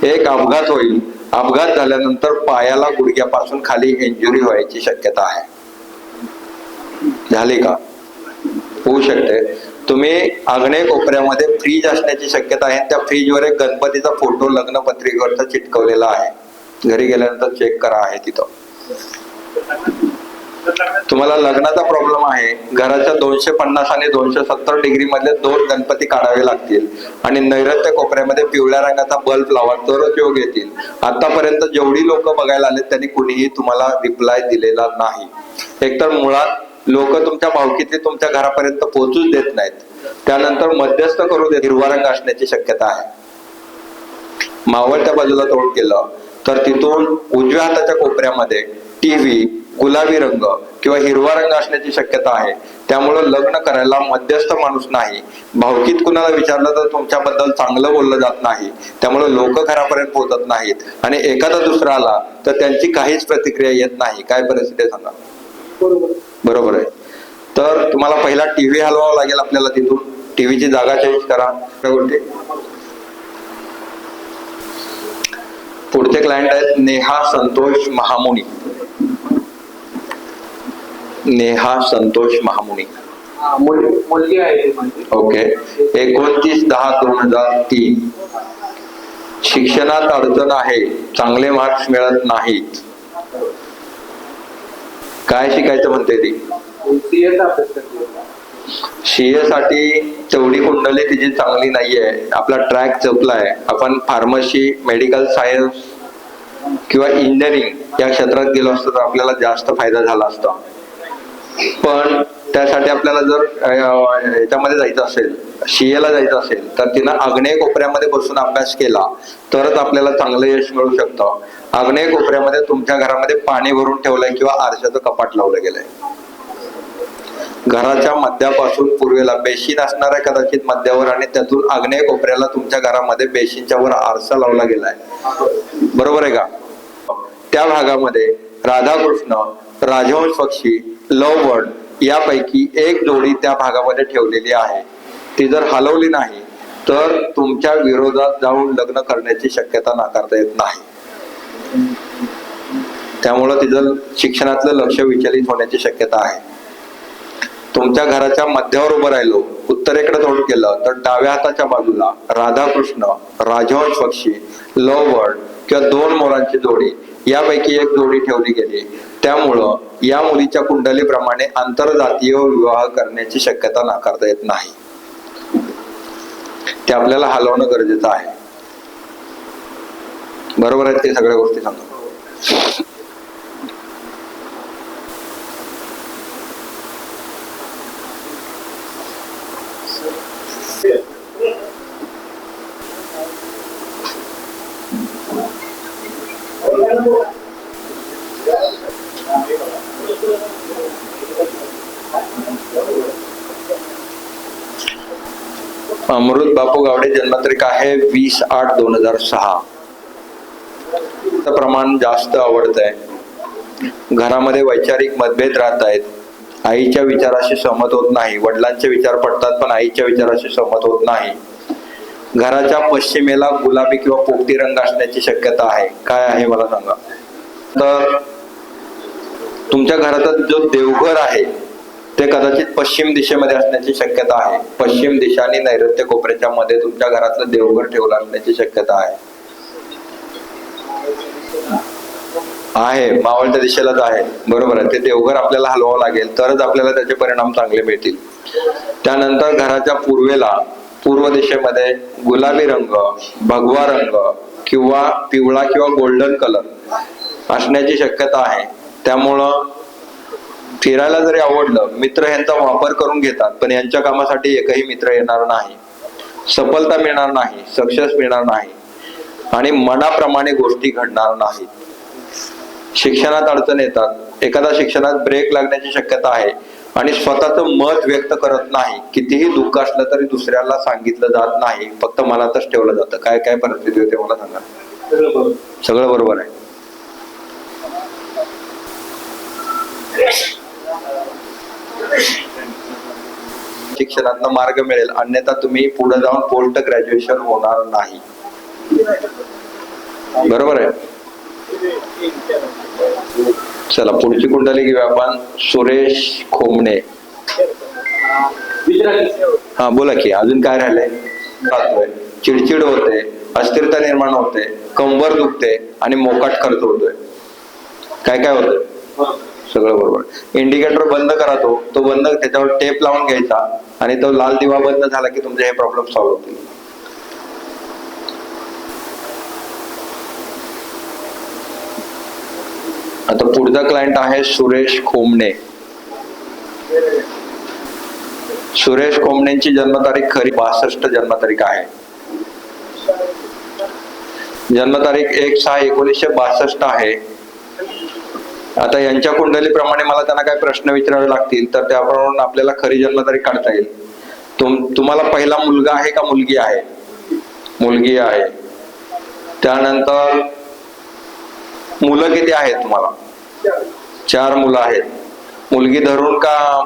एक अपघात होईल. अपघात झाल्यानंतर पायाला गुडघ्यापासून खाली इंजुरी व्हायची शक्यता आहे. झाली का? होऊ शकते. तुम्ही आग्नेय कोपऱ्यामध्ये फ्रीज असण्याची शक्यता आहे. त्या फ्रीजवर एक गणपतीचा फोटो लग्न पत्रिकेवरचा चिटकवलेला आहे. घरी गेल्यानंतर चेक करा, आहे तिथं. तुम्हाला लग्नाचा प्रॉब्लेम आहे. घराच्या 250 आणि 270 डिग्री मधले 2 गणपती काढावे लागतील आणि नैऋत्य कोपऱ्यामध्ये पिवळ्या रंगाचा बल्ब लावा, तरच योग येतील. आतापर्यंत जेवढी लोक बघायला आले त्यांनी कुणीही तुम्हाला रिप्लाय दिलेला नाही. एकतर मुळात लोक तुमच्या भावकीतली तुमच्या घरापर्यंत पोहोचूच देत नाहीत. त्यानंतर मध्यस्थ करू देत. हिरवा रंग असण्याची शक्यता आहे. मावळत्या बाजूला तोंड केलं तर तिथून उजव्या हाताच्या कोपऱ्यामध्ये टीव्ही, गुलाबी रंग किंवा हिरवा रंग असण्याची शक्यता आहे. त्यामुळे लग्न करायला मध्यस्थ माणूस नाही. भावकीत कुणाला विचारलं तर तुमच्याबद्दल चांगलं बोललं जात नाही. त्यामुळे लोक घरापर्यंत पोहोचत नाहीत आणि एखादा दुसरा आला तर त्यांची काहीच प्रतिक्रिया येत नाही. काय परिस्थिती आहे सांगा? बरोबर आहे. तर तुम्हाला पहिला टीव्ही हलवावा लागेल आपल्याला, तिथून टीव्हीची जागा चेंज करा त्या गोष्टी. पुढचे क्लायंट आहेत नेहा संतोष महामुनी. नेहा संतोष महामुनी. मुलगी आहे ती माझी. ओके. 29/10/2003. शिक्षणात अडचण आहे, चांगले मार्क्स मिळत नाहीत. काय शिकायचं म्हणते ती? CA चा अभ्यास करते. CA साठी तेवढी कुंडली तिची चांगली नाहीये. आपला ट्रॅक चुकलाय. आपण फार्मसी, मेडिकल सायन्स किंवा इंजिनिअरिंग या क्षेत्रात गेलो असतो तर आपल्याला जास्त फायदा झाला असता. पण त्यासाठी आपल्याला जर याच्यामध्ये जायचं असेल, CA ला जायचं असेल, तर तिनं आग्नेय कोपऱ्यामध्ये बसून अभ्यास केला तरच आपल्याला चांगलं यश मिळू शकतं. आग्नेय कोपऱ्यामध्ये तुमच्या घरामध्ये पाणी भरून ठेवलंय किंवा आरशाचं कपाट लावलं गेलंय. घराच्या मध्यापासून पूर्वेला बेसिन असणार आहे कदाचित मध्यावर, आणि त्यातून आग्नेय कोपऱ्याला तुमच्या घरामध्ये बेसिनच्या वर आरसा लावला गेलाय. बरोबर आहे का? त्या भागामध्ये राधाकृष्ण, राजहंस पक्षी, लव बर्ड यापैकी एक जोडी त्या भागामध्ये ठेवलेली आहे. ती जर हलवली नाही तर तुमच्या विरोधात जाऊन लग्न करण्याची शक्यता नाकारता येत नाही. त्यामुळं तिचं शिक्षणातलं लक्ष विचलित होण्याची शक्यता आहे. तुमच्या घराच्या मध्यावर उभं राहिलो, उत्तरेकडे तोंड केलं तर डाव्या हाताच्या बाजूला राधाकृष्ण, राजहंस पक्षी, लव बर्ड किंवा 2 मोरांची जोडी यापैकी एक जोडी ठेवली गेली. त्यामुळं या मुलीच्या कुंडलीप्रमाणे आंतरजातीय विवाह करण्याची शक्यता नाकारता येत नाही. ते आपल्याला हलवणं गरजेचं आहे. बरोबर आहेत ते सगळ्या गोष्टी सांगतो. अमृत बापू गावडे जन्मतारीख आहे 20/8/2006. प्रमाण जास्त आवडतंय. घरामध्ये वैचारिक मतभेद राहत आहेत. आईच्या विचाराशी सहमत होत नाही. वडिलांचे विचार पडतात पण आईच्या विचाराशी सहमत होत नाही. घराच्या पश्चिमेला गुलाबी किंवा पोपटी रंग असण्याची शक्यता आहे. काय आहे मला सांगा. तर तुमच्या घराचा जो देवघर आहे ते कदाचित पश्चिम दिशेमध्ये असण्याची शक्यता आहे. पश्चिम दिशा आणि नैऋत्य कोपऱ्याच्या मध्ये तुमच्या घरातलं देवघर ठेवलं असण्याची शक्यता आहे. मावळत्या दिशेलाच आहे. बरोबर आहे. ते देवघर आपल्याला हलवावं लागेल तरच आपल्याला त्याचे परिणाम चांगले मिळतील. त्यानंतर घराच्या पूर्वेला, पूर्व दिशेमध्ये गुलाबी रंग, भगवा रंग किंवा पिवळा किंवा गोल्डन कलर असण्याची शक्यता आहे. त्यामुळं फिरायला जरी आवडलं, मित्र यांचा वापर करून घेतात पण यांच्या कामासाठी एकही मित्र येणार नाही. सफलता मिळणार नाही, सक्सेस मिळणार नाही आणि मनाप्रमाणे गोष्टी घडणार नाहीत. शिक्षणात अडचण येतात. एखादा शिक्षणात ब्रेक लागण्याची शक्यता आहे आणि स्वतःचं मत व्यक्त करत नाही. कितीही दुःख असलं तरी दुसऱ्याला सांगितलं जात नाही, फक्त मनातच ठेवलं जातं. काय काय परिस्थिती होते मला सांगा. सगळं बरोबर आहे. शिक्षणातनं मार्ग मिळेल, अन्यथा तुम्ही पुढे जाऊन पोस्ट ग्रॅज्युएशन होणार नाही. बरोबर आहे. चला पुढची कुंडली घेऊया आपण. सुरेश खोमणे. हा बोला की, अजून काय राहिलंय. चिडचिड होते, अस्थिरता निर्माण होते, कंबर दुखते आणि मोकाट खर्च होतोय. काय काय होतंय. सगळं बरोबर. इंडिकेटर बंद करा. तो बंद, त्याच्यावर टेप लावून घ्यायचा आणि तो लाल दिवा बंद झाला की तुमचे हे प्रॉब्लेम सॉल्व्ह होतील. आता पुढचा क्लायंट आहे सुरेश खोमणे. सुरेश खोमणेंची जन्मतारीख खरी 62 जन्मतारीख आहे. जन्मतारीख 1/6/1962 आहे. आता यांच्या कुंडलीप्रमाणे मला त्यांना काय प्रश्न विचारावे लागतील तर त्याप्रमाणे आपल्याला खरी जन्मतारीख काढता येईल. तुम्हाला पहिला मुलगा आहे का मुलगी आहे. मुलगी आहे. त्यानंतर मुलं किती आहेत तुम्हाला. 4 मुलं आहेत. मुलगी धरून का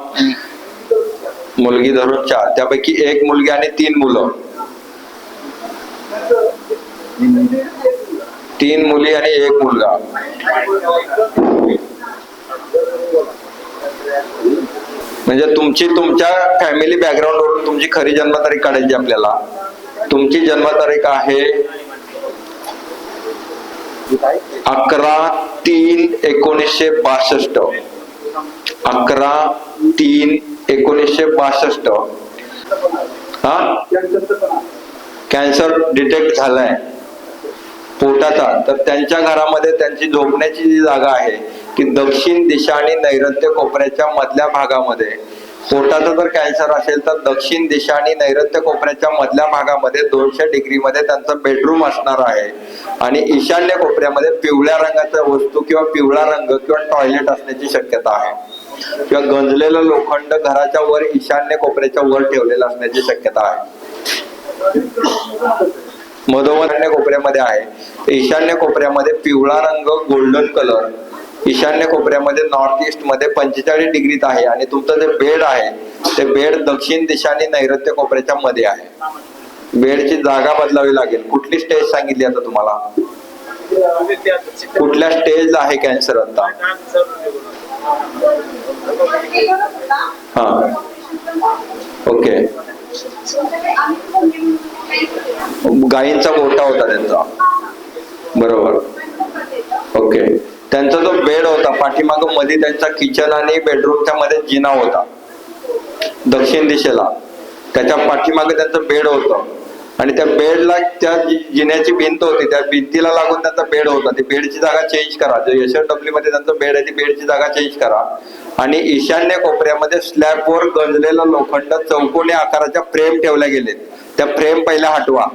मुलगी धरून 4, त्यापैकी 1 मुलगी आणि 3 मुलं. 3 मुली आणि 1 मुलगा. म्हणजे तुमच्या फॅमिली बॅकग्राऊंड वरून तुमची खरी जन्मतारीख काढायची आपल्याला. तुमची जन्मतारीख आहे 11/3/1962. 11/3/1962. हा, कॅन्सर डिटेक्ट झालाय पोटाचा. तर त्यांच्या घरामध्ये त्यांची झोपण्याची जी जागा आहे ती दक्षिण दिशा आणि नैऋत्य कोपऱ्याच्या मधल्या भागामध्ये. पोटाचा जर कॅन्सर असेल तर दक्षिण दिशा आणि नैऋत्य कोपऱ्याच्या मधल्या भागामध्ये 200 डिग्रीमध्ये त्यांचं बेडरूम असणार आहे. आणि ईशान्य कोपऱ्यामध्ये पिवळ्या रंगाच्या वस्तू किंवा पिवळा रंग किंवा टॉयलेट असण्याची शक्यता आहे. किंवा गंजलेलं लोखंड घराच्या वर ईशान्य कोपऱ्याच्या वर ठेवलेलं असण्याची शक्यता आहे. मधोमध कोपऱ्यामध्ये आहे. ईशान्य कोपऱ्यामध्ये पिवळा रंग, गोल्डन कलर ईशान्य कोपऱ्यामध्ये नॉर्थ ईस्ट मध्ये 45 डिग्रीत आहे. आणि तुमचं जे बेड आहे ते बेड दक्षिण दिशा आणि नैऋत्य कोपऱ्याच्या मध्ये आहे. बेडची जागा बदलावी लागेल. कुठली स्टेज सांगितली आता तुम्हाला? कुठल्या स्टेजला आहे कॅन्सर आता? हा, ओके. गायींचा गोठा होता त्यांचा, बरोबर. ओके. त्यांचा जो बेड होता पाठीमाग मध्ये त्यांचा किचन आणि बेडरूमच्या मध्ये जिना होता दक्षिण दिशेला. त्याच्या पाठीमागे त्यांचं बेड होतं. आणि त्या बेडला त्या जिन्याची भिंत होती, त्या भिंतीला लागून त्यांचा बेड होता. ती बेडची जागा चेंज करा. जो यशडब्ल्यू मध्ये त्यांचं बेड आहे ती बेडची जागा चेंज करा. आणि ईशान्य कोपऱ्यामध्ये स्लॅबवर गंजलेलं लोखंड चौकोनी आकाराच्या फ्रेम ठेवल्या गेलेत. त्या फ्रेम पहिल्या हटवा.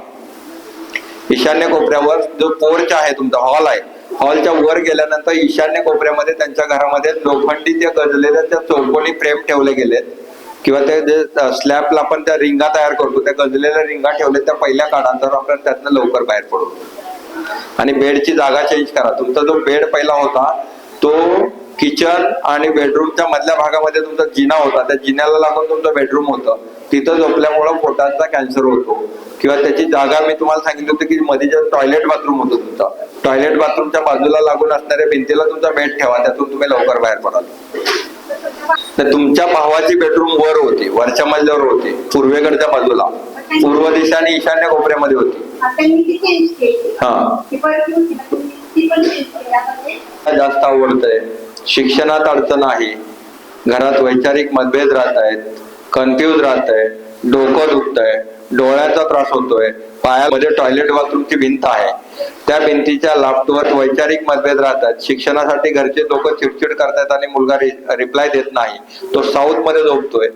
ईशान्य कोपऱ्यावर जो पोर्च आहे तुमचा, हॉल आहे, हॉलच्या वर गेल्यानंतर ईशान्य कोपऱ्यामध्ये त्यांच्या घरामध्ये लोखंडी त्या गंजलेल्या त्या चौकोनी फ्रेम ठेवले गेलेत. किंवा ते जे स्लॅबला आपण त्या रिंगा तयार करतो त्या गंजलेल्या रिंगा ठेवल्या त्या पहिल्या काढा, तर आपण त्यातनं लवकर बाहेर पडू. आणि बेडची जागा चेंज करा. तुमचा जो बेड पहिला होता तो किचन आणि बेडरूमच्या मधल्या भागामध्ये तुमचा जिना होता. त्या जिन्याला लागून तुमचं बेडरूम होतं. तिथं झोपल्यामुळं पोटाचा कॅन्सर होतो. किंवा त्याची जागा मी तुम्हाला सांगितलं होतं की मध्ये जे टॉयलेट बाथरूम होतं तुमचा, टॉयलेट बाथरूमच्या बाजूला लागून असणाऱ्या भिंतीला तुमचा बेड ठेवा, त्यातून तुम्ही लवकर बाहेर पडाल. तर तुमच्या भावाची बेडरूम वर होती, वरच्या मजल्यावर होती, पूर्वेकडच्या बाजूला, पूर्व दिशा आणि ईशान्य कोपऱ्यामध्ये होती. हा, जास्त आवडतंय. शिक्षणात अडचण आहे, घरात वैचारिक मतभेद राहत आहेत, कन्फ्युज राहत आहे, डोकं दुखतंय, डोळ्याचा त्रास होतोय, पायामध्ये टॉयलेट बाथरूमची भिंत आहे, त्या भिंतीच्या लाफ्टवर वैचारिक मतभेद राहतात, शिक्षणासाठी घरचे लोक चिडचिड करतात आणि मुलगा रिप्लाय देत नाही, तो साऊथ मध्ये झोपतोय.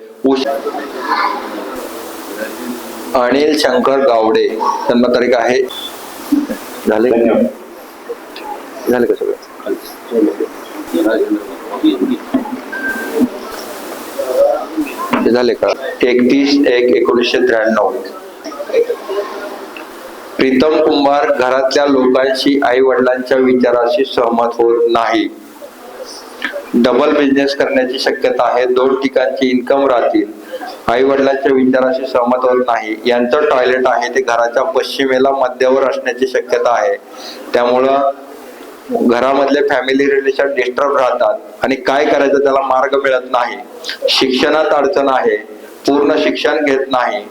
अनिल शंकर गावडे, जन्मतारीख आहे. झाले का सगळं? झाले का? 31/1/1993. प्रीतम कुंभार घरातल्या लोकांशी आई वडिलांच्या विचाराशी सहमत होत नाही. डबल बिझनेस करण्याची शक्यता आहे. 2 ठिकाणची इन्कम राहतील. आई वडिलांच्या विचाराशी सहमत होत नाही. यांचं टॉयलेट आहे ते घराच्या पश्चिमेला मध्यावर असण्याची शक्यता आहे. त्यामुळं घरामधले फॅमिली रिलेशन डिस्टर्ब राहतात आणि काय करायचं त्याला मार्ग मिळत नाही. शिक्षणात अडचण आहे, पूर्ण शिक्षण घेत नाही.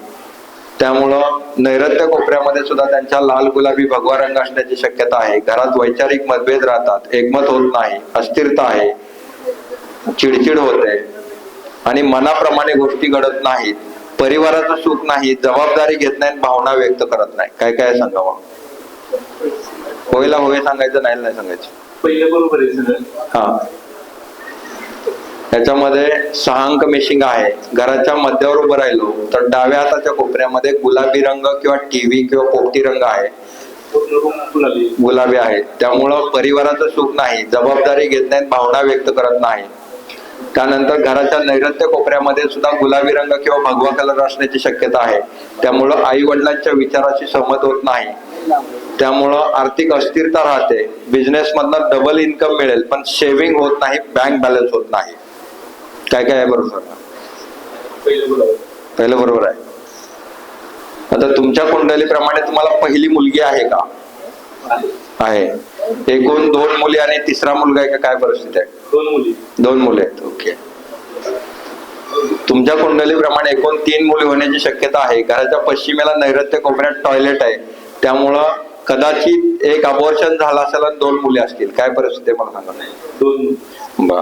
त्यामुळं नैऋत्य कोपऱ्यामध्ये सुद्धा त्यांच्या लाल गुलाबी भगवा रंग असण्याची शक्यता आहे. घरात वैचारिक मतभेद राहतात, एकमत होत नाही, अस्थिरता आहे, चिडचिड होते आणि मनाप्रमाणे गोष्टी घडत नाहीत. परिवाराचं सुख नाही, जबाबदारी घेत नाही, भावना व्यक्त करत नाही. काय काय सांगावं? होयला होय सांगायचं, नाही नाही सांगायचं. पहिलं बरोबर आहे सगळं. हा, त्याच्यामध्ये 6 अंक मिसिंग आहे. घराच्या मध्यावर उभं राहिलो तर डाव्या हाताच्या कोपऱ्यामध्ये गुलाबी रंग किंवा टीव्ही किंवा पोपटी रंग आहे, गुलाबी आहे. त्यामुळं परिवाराचं सुख नाही, जबाबदारी घेत नाहीत, भावना व्यक्त करत नाही. त्यानंतर घराच्या नैऋत्य कोपऱ्यामध्ये सुद्धा गुलाबी रंग किंवा भगवा कलर असण्याची शक्यता आहे. त्यामुळं आई वडिलांच्या विचाराशी सहमत होत नाही. त्यामुळं आर्थिक अस्थिरता राहते. बिझनेस मधनं डबल इन्कम मिळेल पण सेव्हिंग होत नाही, बँक बॅलन्स होत नाही. काय काय आहे बरोबर? पहिलं बरोबर आहे. आता तुमच्या कुंडलीप्रमाणे तुम्हाला पहिली मुलगी आहे का? आहे. एकूण 2 मुली आणि तिसरा मुलगा आहे का? काय परिस्थिती आहे? 2 मुली आहेत. ओके. तुमच्या कुंडलीप्रमाणे एकूण 3 मुली होण्याची शक्यता आहे. घराच्या पश्चिमेला नैऋत्य कोपऱ्यात टॉयलेट आहे, त्यामुळं कदाचित एक अबॉर्शन झालं असेल आणि 2 मुली असतील. काय परिस्थिती आहे मला सांगा. 2. बर.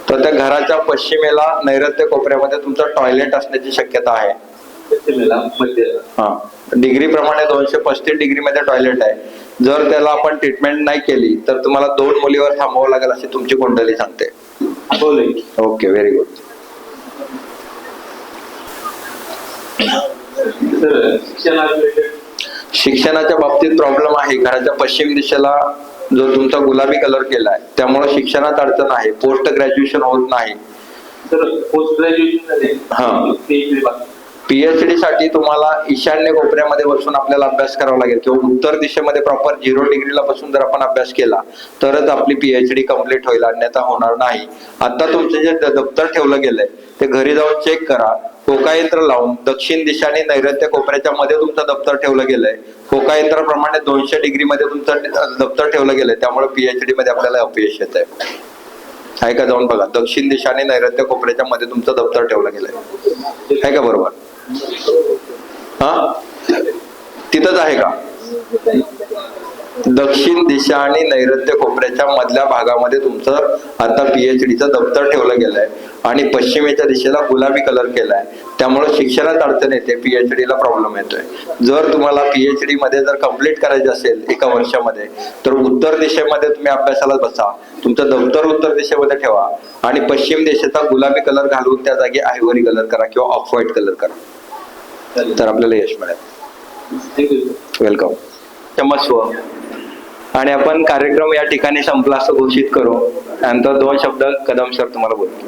तर त्या घराच्या पश्चिमेला नैऋत्य कोपऱ्यामध्ये तुमचं टॉयलेट असण्याची शक्यता आहे. हा. डिग्री प्रमाणे 235 डिग्री मध्ये टॉयलेट आहे. जर त्याला आपण ट्रीटमेंट नाही केली तर तुम्हाला 2 मुलीवर थांबावं लागेल अशी तुमची कुंडली सांगते. Okay, very good. शिक्षणाच्या बाबतीत प्रॉब्लेम आहे. घराच्या पश्चिम दिशेला जो तुमचा गुलाबी कलर केलाय त्यामुळे शिक्षणात अडचण आहे. पोस्ट ग्रॅज्युएशन होत नाही. पोस्ट ग्रॅज्युएशन पीएचडी साठी तुम्हाला ईशान्य कोपऱ्यामध्ये बसून आपल्याला अभ्यास करावा लागेल किंवा उत्तर दिशेमध्ये प्रॉपर 0 डिग्रीला बसून जर आपण अभ्यास केला तरच आपली पीएचडी कम्प्लीट होईल, अन्यथा होणार नाही. आता तुमचं जे दप्तर ठेवलं गेलंय ते घरी जाऊन चेक करा. होकायंत्र लावून दक्षिण दिशा आणि नैऋत्य कोपऱ्याच्या मध्ये तुमचं दप्तर ठेवलं गेलंय. होकायंत्राप्रमाणे 200 डिग्री मध्ये तुमचं दप्तर ठेवलं गेलंय, त्यामुळे पीएचडी मध्ये आपल्याला अपयश येत आहे का? जाऊन बघा. दक्षिण दिशा आणि नैऋत्य कोपऱ्याच्या मध्ये तुमचं दप्तर ठेवलं गेलंय आहे का? बरोबर. हा, तिथंच आहे का? दक्षिण दिशा आणि नैऋत्य कोपऱ्याच्या मधल्या भागामध्ये तुमचं आता पीएचडीचं दप्तर ठेवलं गेलंय आणि पश्चिमेच्या दिशेला गुलाबी कलर केलाय, त्यामुळे शिक्षणात अडचण येते, पीएचडीला प्रॉब्लेम येतोय. जर तुम्हाला पीएचडी मध्ये जर कम्प्लीट करायचं असेल 1 वर्षामध्ये तर उत्तर दिशेमध्ये तुम्ही अभ्यासाला बसा. तुमचं दप्तर उत्तर दिशेमध्ये ठेवा आणि पश्चिम दिशेचा गुलाबी कलर घालून त्या जागी आयव्हरी कलर करा किंवा ऑफ व्हाईट कलर करा, तर आपल्याला यश मिळेल. वेलकम. क्षमस्व. आणि आपण कार्यक्रम या ठिकाणी संपला असं घोषित करू. नंतर 2 शब्द कदम सर तुम्हाला बोलतो.